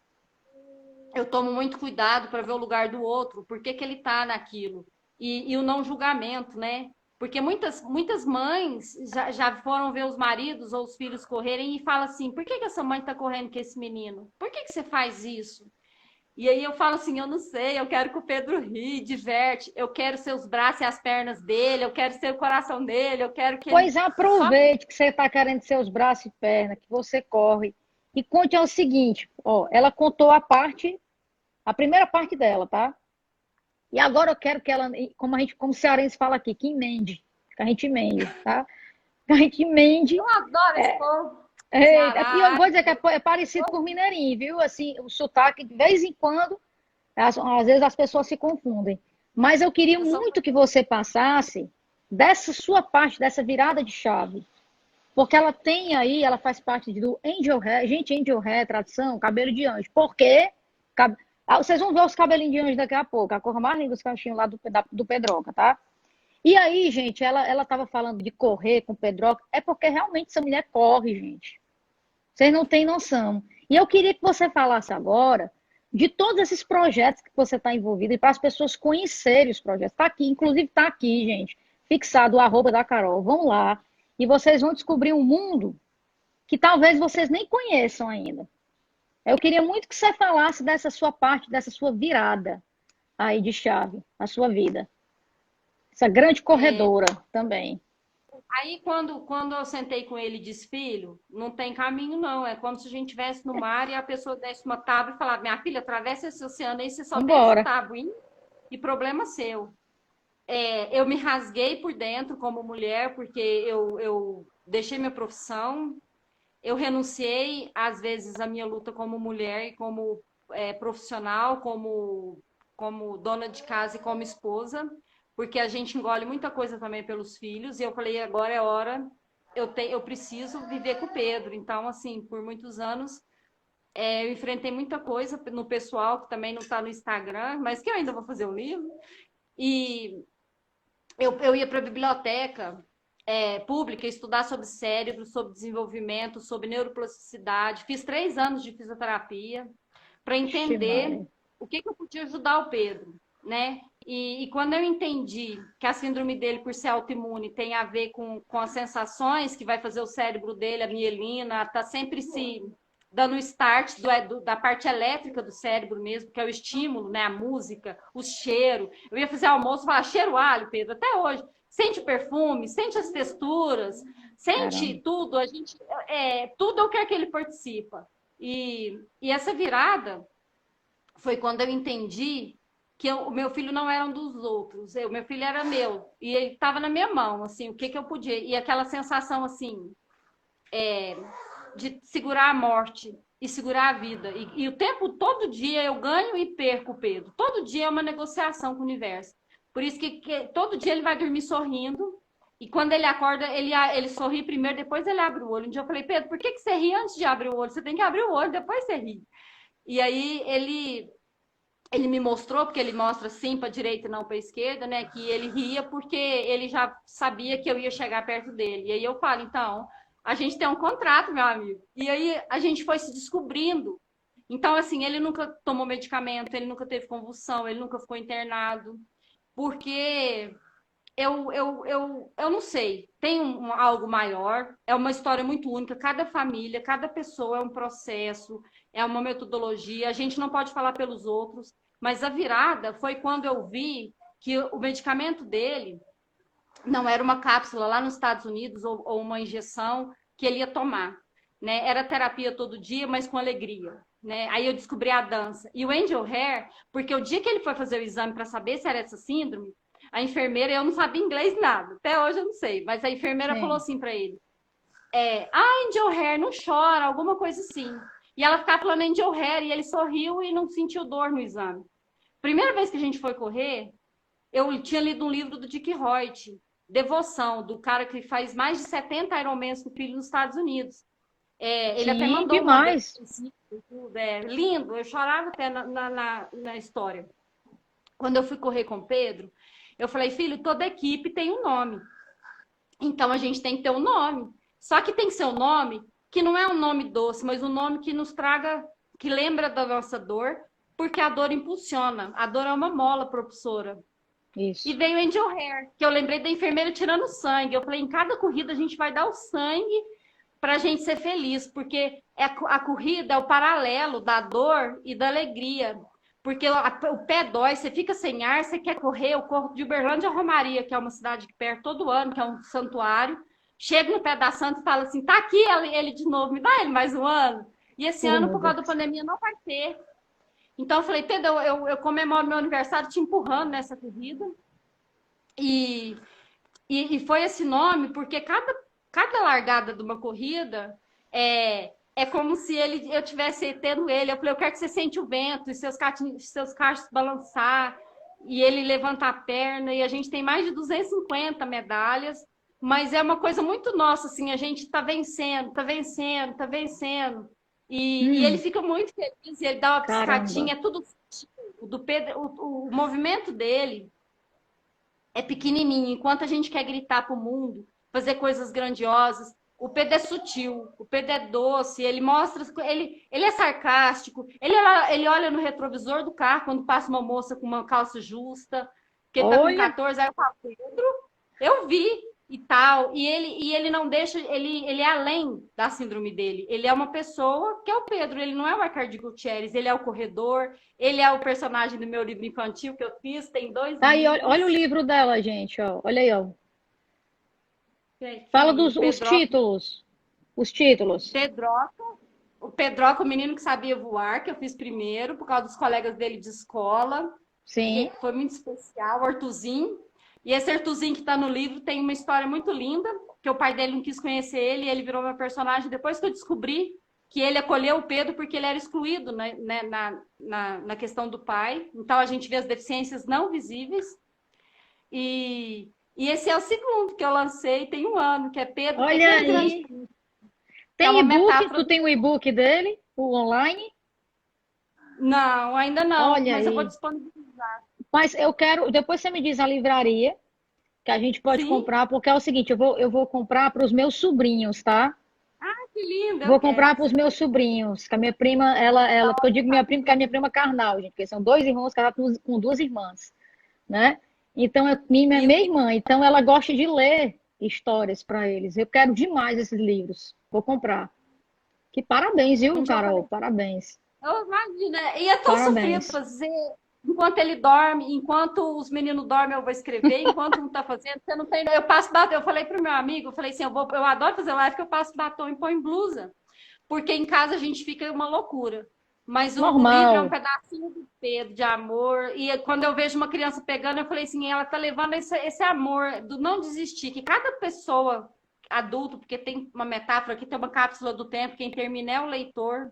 eu tomo muito cuidado para ver o lugar do outro, por que que ele está naquilo. E o não julgamento, né? Porque muitas mães já foram ver os maridos ou os filhos correrem e falam assim: por que que essa mãe está correndo com esse menino? Por que que você faz isso? E aí eu falo assim: eu não sei, eu quero que o Pedro ri, diverte, eu quero ser os braços e as pernas dele, eu quero ser o coração dele, eu quero que ele. Pois Só aproveite que você está querendo seus braços e pernas, que você corre. E conte o seguinte, ó, ela contou a primeira parte dela, tá? E agora eu quero que ela, como o cearense fala aqui, que a gente emende, tá? Que a gente emende. eu adoro esse povo. Eita, e eu Ceará. vou dizer que é parecido com o mineirinho, viu? Assim, o sotaque, de vez em quando, às vezes as pessoas se confundem. Mas eu queria Eu sou muito que você passasse dessa sua parte, dessa virada de chave. Porque ela tem aí, ela faz parte do Angel Hair. Gente, Angel Hair, tradução, cabelo de anjo. Por quê? Vocês vão ver os cabelinhos de anjo daqui a pouco. A cor mais linda dos cachinhos lá do Pedroca, tá? E aí, gente, ela tava falando de correr com o Pedroca. É porque realmente essa mulher corre, gente. Vocês não têm noção. E eu queria que você falasse agora de todos esses projetos que você está envolvido e para as pessoas conhecerem os projetos. Está aqui, inclusive está aqui, gente, fixado o arroba da Carol. Vão lá e vocês vão descobrir um mundo que talvez vocês nem conheçam ainda. Eu queria muito que você falasse dessa sua parte, dessa sua virada aí de chave na sua vida. Essa grande corredora também. Aí, quando eu sentei com ele e disse, filho, não tem caminho, não. É como se a gente estivesse no mar e a pessoa desse uma tábua e falava, minha filha, atravessa esse oceano aí, você só desce Vambora. tábua, hein? E problema seu. Eu me rasguei por dentro como mulher, porque eu deixei minha profissão, eu renunciei, às vezes, à minha luta como mulher e como profissional, como dona de casa e como esposa, porque a gente engole muita coisa também pelos filhos, e eu falei, agora é hora, eu preciso viver com o Pedro. Então, assim, por muitos anos, eu enfrentei muita coisa no pessoal, que também não está no Instagram, mas que eu ainda vou fazer um livro, e eu ia para a biblioteca pública estudar sobre cérebro, sobre desenvolvimento, sobre neuroplasticidade. Fiz 3 anos de fisioterapia para Ixi, entender Maria. o que eu podia ajudar o Pedro, né? E quando eu entendi que a síndrome dele, por ser autoimune, tem a ver com as sensações que vai fazer o cérebro dele, a mielina, tá sempre se dando o start da parte elétrica do cérebro mesmo, que é o estímulo, né? A música, o cheiro. Eu ia fazer almoço e falar, cheiro alho, Pedro, até hoje. Sente o perfume, sente as texturas, Caramba. sente tudo. Tudo eu quero que ele participa. E essa virada foi quando eu entendi que o meu filho não era um dos outros, o meu filho era meu, e ele estava na minha mão, assim, o que que eu podia, e aquela sensação, assim, de segurar a morte e segurar a vida, e o tempo, todo dia eu ganho e perco, Pedro, todo dia é uma negociação com o universo, por isso que todo dia ele vai dormir sorrindo, e quando ele acorda, ele sorri primeiro, depois ele abre o olho. Um dia eu falei, Pedro, por que você ri antes de abrir o olho? Você tem que abrir o olho, depois você ri. E aí ele me mostrou, porque ele mostra sim para a direita e não para a esquerda, né? Que ele ria porque ele já sabia que eu ia chegar perto dele. E aí eu falo, então, a gente tem um contrato, meu amigo. E aí a gente foi se descobrindo. Então, assim, ele nunca tomou medicamento, ele nunca teve convulsão, ele nunca ficou internado, porque eu não sei, tem algo maior, é uma história muito única, cada família, cada pessoa é um processo, é uma metodologia, a gente não pode falar pelos outros, mas a virada foi quando eu vi que o medicamento dele não era uma cápsula lá nos Estados Unidos ou uma injeção que ele ia tomar, né? Era terapia todo dia, mas com alegria. Né? Aí eu descobri a dança. E o Angel Hair, porque o dia que ele foi fazer o exame para saber se era essa síndrome, a enfermeira, eu não sabia inglês nada, até hoje eu não sei, mas a enfermeira falou Sim. assim para ele: Angel Hair, não chora, alguma coisa assim. E ela ficava falando Angel Hair, e ele sorriu e não sentiu dor no exame. Primeira vez que a gente foi correr, eu tinha lido um livro do Dick Hoyt, Devoção, do cara que faz mais de 70 Ironmans com o filho nos Estados Unidos. Ele até Sim, mandou uma vez, demais. tudo, lindo, eu chorava até na história. Quando eu fui correr com o Pedro, eu falei, filho, toda equipe tem um nome. Então a gente tem que ter um nome. Só que tem que ser um nome que não é um nome doce, mas um nome que nos traga, que lembra da nossa dor, porque a dor impulsiona. A dor é uma mola propulsora. E Isso. veio Angel Hair, que eu lembrei da enfermeira tirando sangue. Eu falei, em cada corrida a gente vai dar o sangue para a gente ser feliz, porque a corrida é o paralelo da dor e da alegria. Porque o pé dói, você fica sem ar, você quer correr. Eu corro de Uberlândia a Romaria, que é uma cidade aqui perto todo ano, que é um santuário. Chego no pé da Santa e falo assim: tá aqui ele de novo, me dá ele mais um ano. E esse Oh, ano, meu por causa da Deus. pandemia, não vai ter. Então eu falei: Pedro, eu comemoro meu aniversário te empurrando nessa corrida. E, e foi esse nome, porque cada largada de uma corrida é como se eu tivesse tendo ele. Eu falei, eu quero que você sente o vento e seus cachos balançar e ele levantar a perna. E a gente tem mais de 250 medalhas, mas é uma coisa muito nossa, assim, a gente tá vencendo, tá vencendo, tá vencendo. E ele Hum, fica muito feliz, ele dá uma caramba. piscadinha, é tudo do Pedro, o movimento dele é pequenininho, enquanto a gente quer gritar para o mundo, fazer coisas grandiosas. O Pedro é sutil, o Pedro é doce, ele mostra, ele é sarcástico, ele olha no retrovisor do carro quando passa uma moça com uma calça justa, que ele tá com Olha, 14, aí eu falo, Pedro, eu vi e tal, e ele não deixa, ele é além da síndrome dele, ele é uma pessoa que é o Pedro, ele não é o Arcade Gutierrez, ele é o corredor, ele é o personagem do meu livro infantil que eu fiz, tem 2 tá aí, olha, olha o livros, livro dela, gente, ó. Olha aí, ó. Fala que dos os títulos. Os títulos. Pedroca, o Pedroca, o menino que sabia voar, que eu fiz primeiro, por causa dos colegas dele de escola, Sim. que foi muito especial, o Artuzinho. E esse Artuzinho que está no livro tem uma história muito linda, que o pai dele não quis conhecer ele, e ele virou meu personagem depois que eu descobri que ele acolheu o Pedro porque ele era excluído, né, na questão do pai. Então a gente vê as deficiências não visíveis. E esse é o segundo que eu lancei, tem um ano, que é Pedro Olha Pequeno Grande, aí. que é Tem uma e-book? metáfora Tu do... tem o e-book dele? O online? Não, ainda não, Olha mas eu vou aí. disponibilizar. Mas eu quero. Depois você me diz a livraria que a gente pode Sim? comprar, porque é o seguinte: eu vou comprar para os meus sobrinhos, tá? Ah, que lindo, eu Vou quero. comprar para os meus sobrinhos, que a minha prima, ela, porque eu digo minha prima, porque é a minha prima carnal, gente, porque são dois irmãos casados com duas irmãs, né? Então, minha é E, minha irmã, então ela gosta de ler histórias para eles. Eu quero demais esses livros. Vou comprar. Que parabéns, viu, um dia eu Carol? falei, Parabéns. eu imagino, né? E é tão sofrido Parabéns. fazer. Enquanto ele dorme, enquanto os meninos dormem, eu vou escrever. Enquanto um tá fazendo, você não tem. Eu passo batom. Eu falei pro meu amigo, eu falei assim, eu adoro fazer live que eu passo batom e põe blusa. Porque em casa a gente fica uma loucura. Mas o livro é um Normal. pedacinho do Pedro, de amor. E quando eu vejo uma criança pegando, eu falei assim, ela tá levando esse amor do não desistir, que cada pessoa adulto, porque tem uma metáfora aqui, tem uma cápsula do tempo, quem termina é o leitor.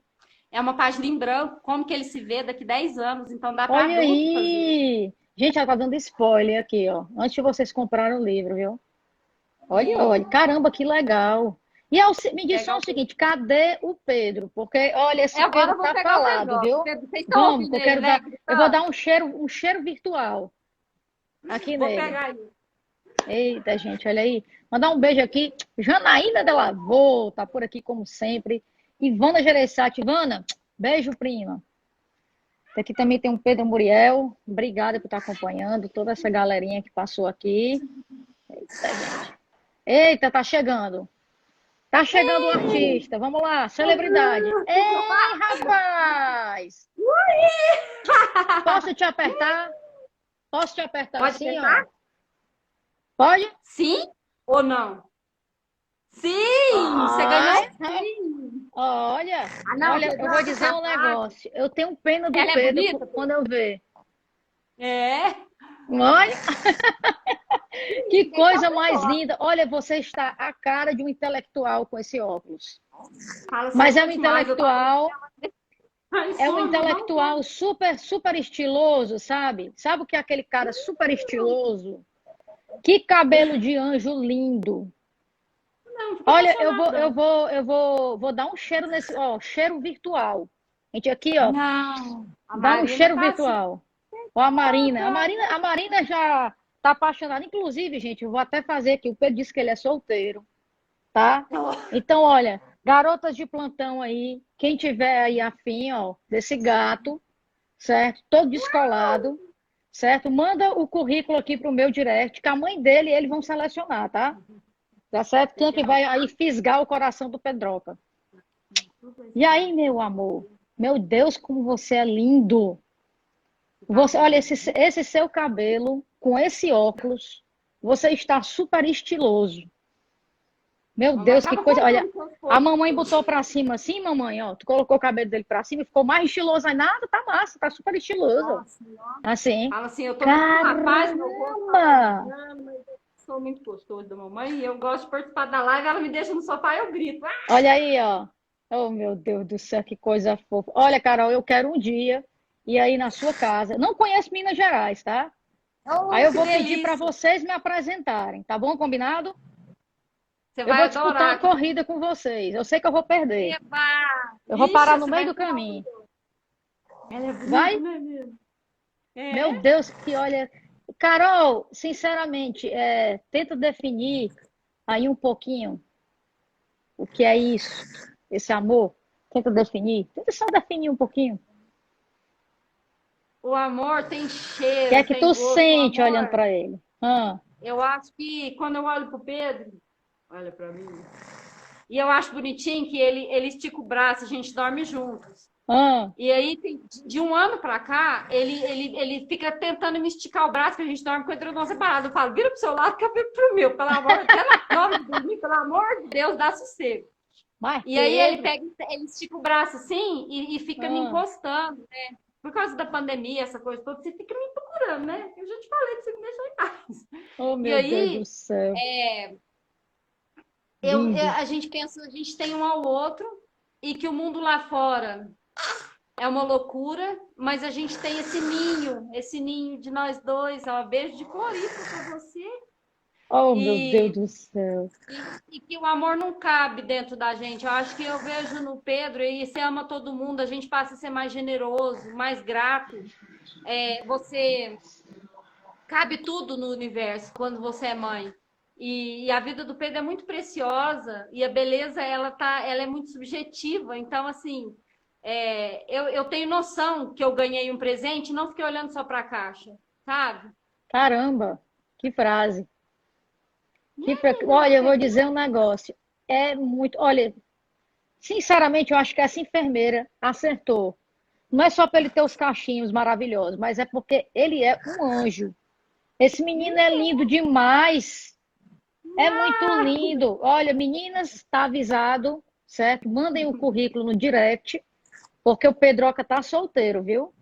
É uma página em branco, como que ele se vê daqui 10 anos, então dá para Olha adulto fazer. aí. Gente, ela tá dando spoiler aqui, ó. Antes de vocês comprarem o livro, viu? Olha, olha. E Caramba, que legal. E me diz pegar só o o Pedro. seguinte, cadê o Pedro? Porque, olha, esse Agora Pedro eu vou tá pegar o falado, Pedro. viu? Vocês estão Vamos, que ouvindo eu ele, quero né? dar, eu vou Gritando? dar um cheiro virtual aqui Vou nele. pegar ele. Eita, gente, olha aí. Mandar um beijo aqui. Janaína Della Vô, tá por aqui como sempre. Ivana Gereissati. Ivana, beijo, prima. Aqui também tem um Pedro Muriel. Obrigada por estar acompanhando toda essa galerinha que passou aqui. Eita, gente. Eita, tá chegando. Tá chegando o artista. Vamos lá, celebridade. Ei, rapaz! Posso te apertar? Posso te apertar Pode assim, ó? apertar? Pode? Sim ou não? Sim! Você ganhou Ai, sim! olha, Ah, não, olha, Pedro, eu vou dizer um capaz. negócio. Eu tenho pena do Ela é Pedro bonita, quando Pedro? eu ver. É. Olha, que Ninguém coisa passa mais fora. linda. Olha, você está a cara de um intelectual com esse óculos. Fala, você Mas é ajuda um demais. Eu tô intelectual, ai, é um some, não intelectual some. super, super estiloso, sabe? Sabe o que é aquele cara super estiloso? Que cabelo de anjo lindo. não, fico Olha, emocionada. vou dar um cheiro nesse, ó, cheiro virtual. Gente, aqui, ó, Não, a dá um Marina cheiro tá assim. virtual. Ó, a Marina já tá apaixonada. Inclusive, gente, eu vou até fazer aqui. O Pedro disse que ele é solteiro, tá? Então, olha, garotas de plantão aí, quem tiver aí afim, ó, desse gato, certo? Todo descolado, certo? Manda o currículo aqui pro meu direct, que a mãe dele e ele vão selecionar, tá? Tá certo? Quem é que Legal. vai aí fisgar o coração do Pedroca? E aí, meu amor? Meu Deus, como você é lindo! Tá Você, olha, bom. esse seu cabelo com esse óculos, você está super estiloso. Meu Mamãe Deus, que tava coisa. Olha, contando suas a fotos mamãe tudo. botou pra cima assim, mamãe, ó. Tu colocou o cabelo dele pra cima e ficou mais estiloso aí. Nada, tá massa, tá super estiloso. Nossa senhora. Assim. Fala assim, eu tô com um rapaz, meu rosto tá Caramba! lascando, mas eu sou muito gostoso da mamãe e eu gosto de participar da live, ela me deixa no sofá e eu grito. Ah! Olha aí, ó. Oh, meu Deus do céu, que coisa fofa. Olha, Carol, eu quero um dia ir aí na sua casa. Não conheço Minas Gerais, tá? Aí Oh, eu que vou pedir para delícia! vocês me apresentarem, tá bom? Combinado? Você Eu vou vai disputar uma adorar. corrida com vocês. Eu sei que eu vou perder. Eba! Eu vou Ixi, parar no você meio vai do ficar caminho. orgulhosa. Ela é bonita, Vai? não é mesmo? Meu É? Deus, que olha. Carol, sinceramente, tenta definir aí um pouquinho o que é isso, esse amor. Tenta definir. Tenta só definir um pouquinho. O O amor tem que é cheiro, que tem tu gosto. O sente olhando amor, para ele? Ah, eu acho que quando eu olho pro Pedro, olha pra mim, e eu acho bonitinho que ele estica o braço, a gente dorme juntos. ah. E aí, de um ano pra cá, ele fica tentando me esticar o braço, que a gente dorme com o edredom separado. Eu falo, vira pro seu lado que eu fico pro meu. Pelo amor, até na hora de dormir, pelo amor de Deus, dá sossego. Mas E aí ele Pedro. pega, ele estica o braço assim e fica me Ah. encostando. Por causa da pandemia, essa coisa toda, você fica me procurando, né? Eu já te falei que você me deixa em paz. Oh, E meu Deus do aí, céu. Lindo. a gente pensa, a gente tem um ao outro e que o mundo lá fora é uma loucura, mas a gente tem esse ninho de nós dois, ó, beijo de Floripa pra você. Oh, meu Deus E, do céu. e que o amor não cabe dentro da gente. Eu acho que eu vejo no Pedro, e você ama todo mundo, a gente passa a ser mais generoso, mais grato. Você cabe tudo no universo quando você é mãe. E a vida do Pedro é muito preciosa e a beleza ela é muito subjetiva. Então, assim, eu tenho noção que eu ganhei um presente, e não fiquei olhando só para a caixa, sabe? Caramba, que frase. Menina, Olha, eu vou dizer um negócio. É muito. Olha, sinceramente, eu acho que essa enfermeira acertou. Não é só para ele ter os cachinhos maravilhosos, mas é porque ele é um anjo. Esse menino é lindo demais. É muito lindo. Olha, meninas, está avisado, certo? Mandem o currículo no direct, porque o Pedroca tá solteiro, viu?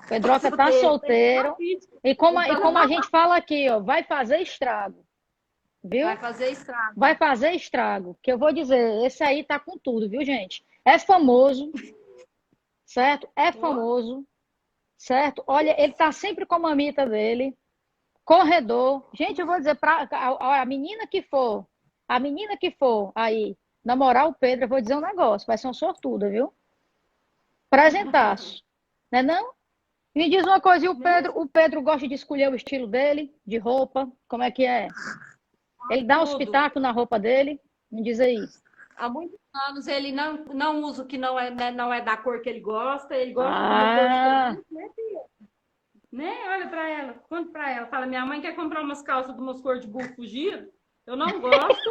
O Pedroca tá solteiro, tem que dar solteiro. vídeo. E como a gente fala aqui, ó, vai fazer estrago, Vai viu? fazer estrago. Vai fazer estrago. Que eu vou dizer, esse aí tá com tudo, viu, gente? É famoso, certo? É Ó, famoso, certo? Olha, ele tá sempre com a mamita dele, corredor. Gente, eu vou dizer para a menina que for aí namorar o Pedro, eu vou dizer um negócio, vai ser uma sortuda, viu? Presentaço, né não? Me diz uma coisa, e né? O Pedro gosta de escolher o estilo dele, de roupa, como é que é? Ele dá os Tudo. pitacos na roupa dele? Me diz aí. Há muitos anos ele não usa o que não é, né, não é da cor que ele gosta, ele gosta de uma cor Ah, diferente, né, filha? Né? Olha pra ela, conta pra ela. Fala, minha mãe quer comprar umas calças de umas cores de burro fugido. Eu não gosto.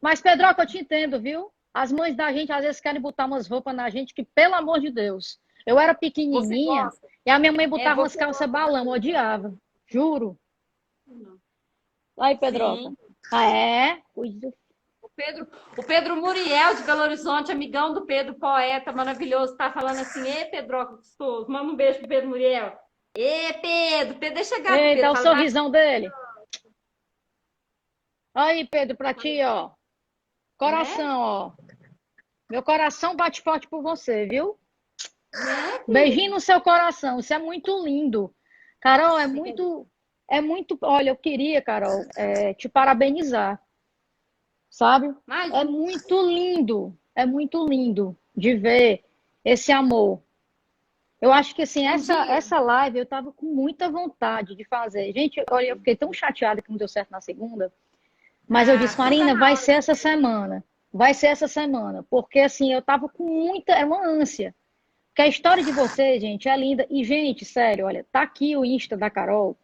mas Pedroca, eu te entendo, viu? As mães da gente às vezes querem botar umas roupas na gente que, pelo amor de Deus, eu era Você pequenininha gosta? e a minha mãe botava umas Você calças gosta da balão, eu coisa dela. odiava, juro. Aí, Pedroca. Sim. Ah, é? Cuida. O Pedro Muriel, de Belo Horizonte, amigão do Pedro, poeta maravilhoso, tá falando assim: Ê, Pedro, gostoso, manda um beijo pro Pedro Muriel. Ê, Pedro, Pedro, deixa gato, Eita, Pedro. o Fala, vai. sorrisão dele. Aí, Pedro, pra ti, ó. Né? Coração, ó. Meu coração bate forte por você, viu? Né, Beijinho filho? no seu coração. Isso é muito lindo. Carol, Fica- Olha, eu queria, Carol, te parabenizar. sabe? Imagina. É muito lindo de ver esse amor. Eu acho que assim, Um dia. essa live eu tava com muita vontade de fazer. Gente, olha, eu fiquei tão chateada que não deu certo na segunda, mas eu Ah, disse, só tá Marina, na vai hora ser de essa fazer. semana. Vai ser essa semana, porque assim, eu tava com muita, era uma ânsia. Porque a história de vocês, gente, é linda. E, gente, sério, olha, tá aqui o Insta da Carol.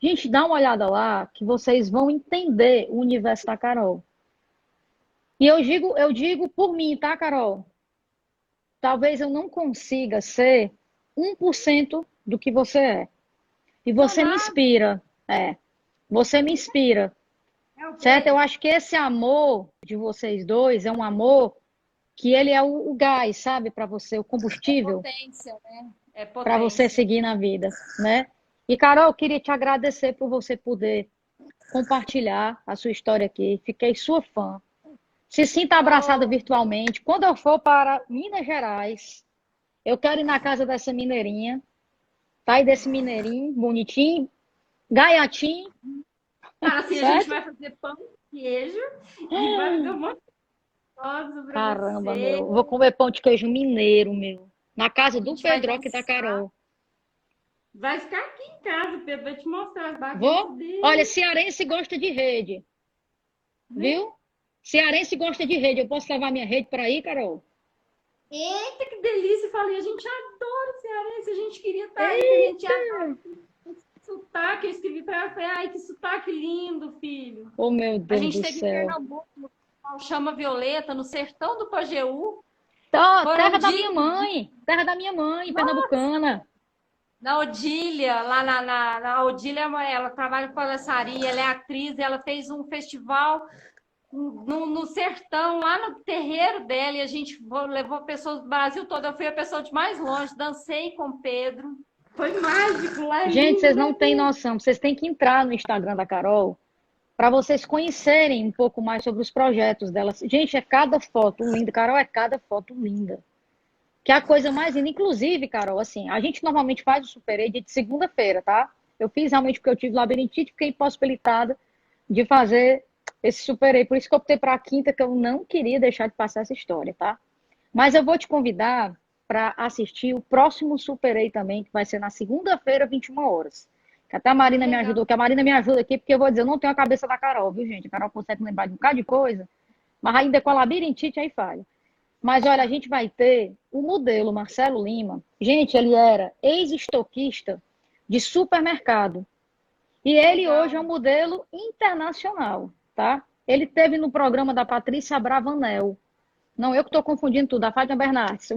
Gente, dá uma olhada lá que vocês vão entender o universo da Carol. E eu digo por mim, tá, Carol? Talvez eu não consiga ser 1% do que você é. E Sou você me nada. inspira. É, você me inspira, É o certo? Eu quê? acho que esse amor de vocês dois é um amor que ele é o gás, sabe, para você, o É combustível potência, né? É para você potência. seguir na vida, né? E Carol, eu queria te agradecer por você poder compartilhar a sua história aqui. Fiquei sua fã. Se sinta abraçada Oh, virtualmente. Quando eu for para Minas Gerais, eu quero ir na casa dessa mineirinha, tá? E desse mineirinho, bonitinho, gaiatinho, cara, assim, a gente certo? vai fazer pão de queijo e vai fazer um monte de coisa pra Caramba, você. meu. Vou comer pão de queijo mineiro, meu. Na casa A do gente vai Pedro, aqui da dançar. Carol. Vai ficar aqui em casa, Pedro. Vai te mostrar as Vou? bagunças Olha, dele. cearense gosta de rede, Né? viu? Cearense gosta de rede. Eu posso levar minha rede para aí, Carol? Eita, que delícia! Falei, a gente adora o cearense, a gente queria estar aí, que a gente Eita! adora sotaque. Eu escrevi para ela, falei, ai, que sotaque lindo, filho. Oh, meu A Deus gente do teve em céu. Pernambuco, no Chama Violeta, no sertão do Pajeú. Tá, Foram terra um da dia minha mãe. Terra da minha mãe, pernambucana. na Odília, lá na Odília, ela trabalha com palhaçaria, ela é atriz, ela fez um festival no sertão, lá no terreiro dela, e a gente levou pessoas do Brasil todo. Eu fui a pessoa de mais longe, dancei com o Pedro. Foi mágico, lá é Gente, vocês lindo, não né, têm Pedro? noção. Vocês têm que entrar no Instagram da Carol para vocês conhecerem um pouco mais sobre os projetos dela. Gente, é cada foto linda. Carol, é cada foto linda. Que é a coisa mais linda. Inclusive, Carol, assim, a gente normalmente faz o Super Ed de segunda-feira, tá? Eu fiz realmente porque eu tive labirintite, fiquei impossibilitada de fazer esse Super Ed. Por isso que eu optei para a quinta, que eu não queria deixar de passar essa história, tá? Mas eu vou te convidar para assistir o próximo Super A também, que vai ser na segunda-feira, 21 horas. Que até a Que Marina me legal. ajudou, que a Marina me ajuda aqui, porque eu vou dizer, eu não tenho a cabeça da Carol, viu, gente? A Carol consegue lembrar de um bocado de coisa, mas ainda com a labirintite aí falha. Mas olha, a gente vai ter o modelo Marcelo Lima. Gente, ele era ex-estoquista de supermercado. E Que ele hoje é um legal. modelo internacional, tá? Ele teve no programa da Patrícia Bravanel. Não, eu que estou confundindo tudo. A Fátima Bernardes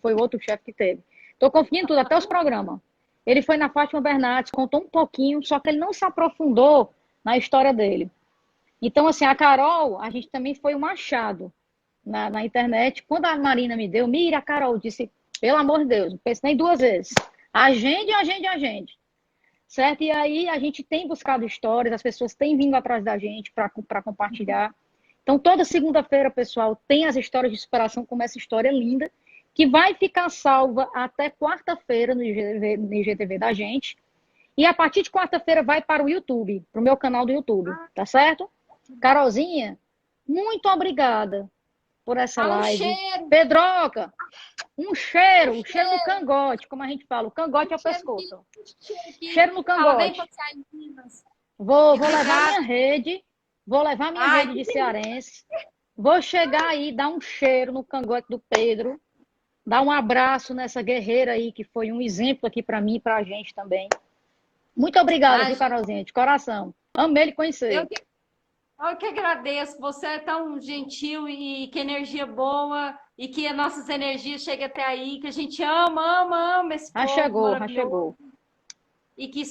foi o outro chefe que teve. Estou confundindo tudo, até os programas. Ele foi na Fátima Bernardes, contou um pouquinho, só que ele não se aprofundou na história dele. Então, assim, a Carol, a gente também foi um achado na internet. Quando a Marina me deu, mira, a Carol disse, pelo amor de Deus, não pense nem duas vezes. Agende, agende, agende. Certo? E aí a gente tem buscado histórias, as pessoas têm vindo atrás da gente para compartilhar. Então, toda segunda-feira, pessoal, tem as histórias de superação, como essa história linda, que vai ficar salva até quarta-feira no IGTV da gente. E a partir de quarta-feira vai para o YouTube, para o meu canal do YouTube, tá certo? Carolzinha, muito obrigada por essa Fala um live. cheiro, Pedroca, um um cheiro no cheiro, cangote, como a gente fala, o cangote um é o cheiro aqui, pescoço. um cheiro aqui. Cheiro no Fala bem cangote. passear em Minas. E Vou levar obrigada. minha rede, vou levar minha Ai, rede que de delícia. cearense. Vou chegar aí, dar um cheiro no cangote do Pedro, dar um abraço nessa guerreira aí, que foi um exemplo aqui para mim e para a gente também. Muito obrigada, Ai, viu, Carolzinha? De coração. Amei lhe eu conhecer. que, eu que agradeço. Você é tão gentil e que energia boa e que as nossas energias cheguem até aí, que a gente ama, ama, ama esse Já povo chegou, já maravilhoso chegou. e que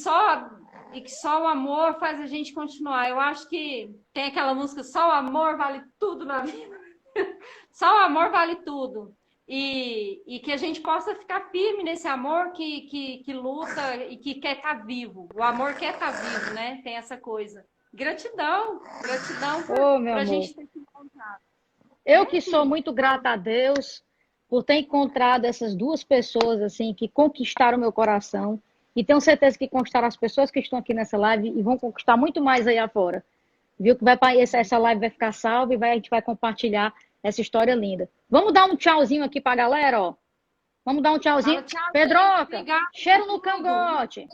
só o amor faz a gente continuar. Eu acho que tem aquela música Só o amor vale tudo na vida. Só o amor vale tudo. E que a gente possa ficar firme nesse amor que luta e que quer estar vivo. O amor quer estar vivo, né? Tem essa coisa. Gratidão, gratidão Ô, meu por a amor. gente ter se encontrado, Eu né, que sou filho? muito grata a Deus por ter encontrado essas duas pessoas assim que conquistaram meu coração e tenho certeza que conquistaram as pessoas que estão aqui nessa live e vão conquistar muito mais aí afora. Viu que essa live vai ficar salva e a gente vai compartilhar essa história linda. Vamos dar um tchauzinho aqui pra galera, ó. Vamos dar um tchauzinho. Fala tchau, Pedroca, obrigada cheiro por no tudo. cangote.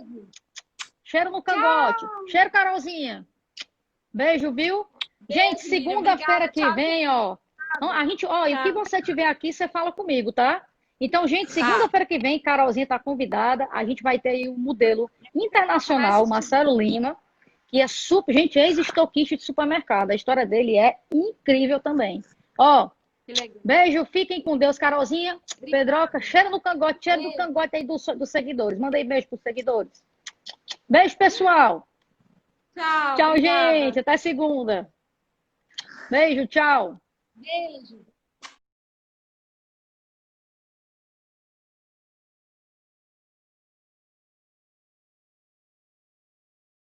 Cheiro no cangote. Cheiro, Carolzinha. Beijo, viu? Gente, segunda-feira que vem, ó. A gente, ó, e o que você tiver aqui, você fala comigo, tá? Então, gente, segunda-feira que vem, Carolzinha tá convidada. A gente vai ter aí um modelo internacional, Marcelo Lima, que é super, gente, ex-estoquista de supermercado. A história dele é incrível também. Ó, beijo, fiquem com Deus, Carolzinha. Pedroca, cheiro no cangote, cheiro do cangote aí dos seguidores. Manda aí beijo pros seguidores. Beijo, pessoal. Tchau, Tchau, obrigada. gente. Até segunda. Beijo, tchau. Beijo.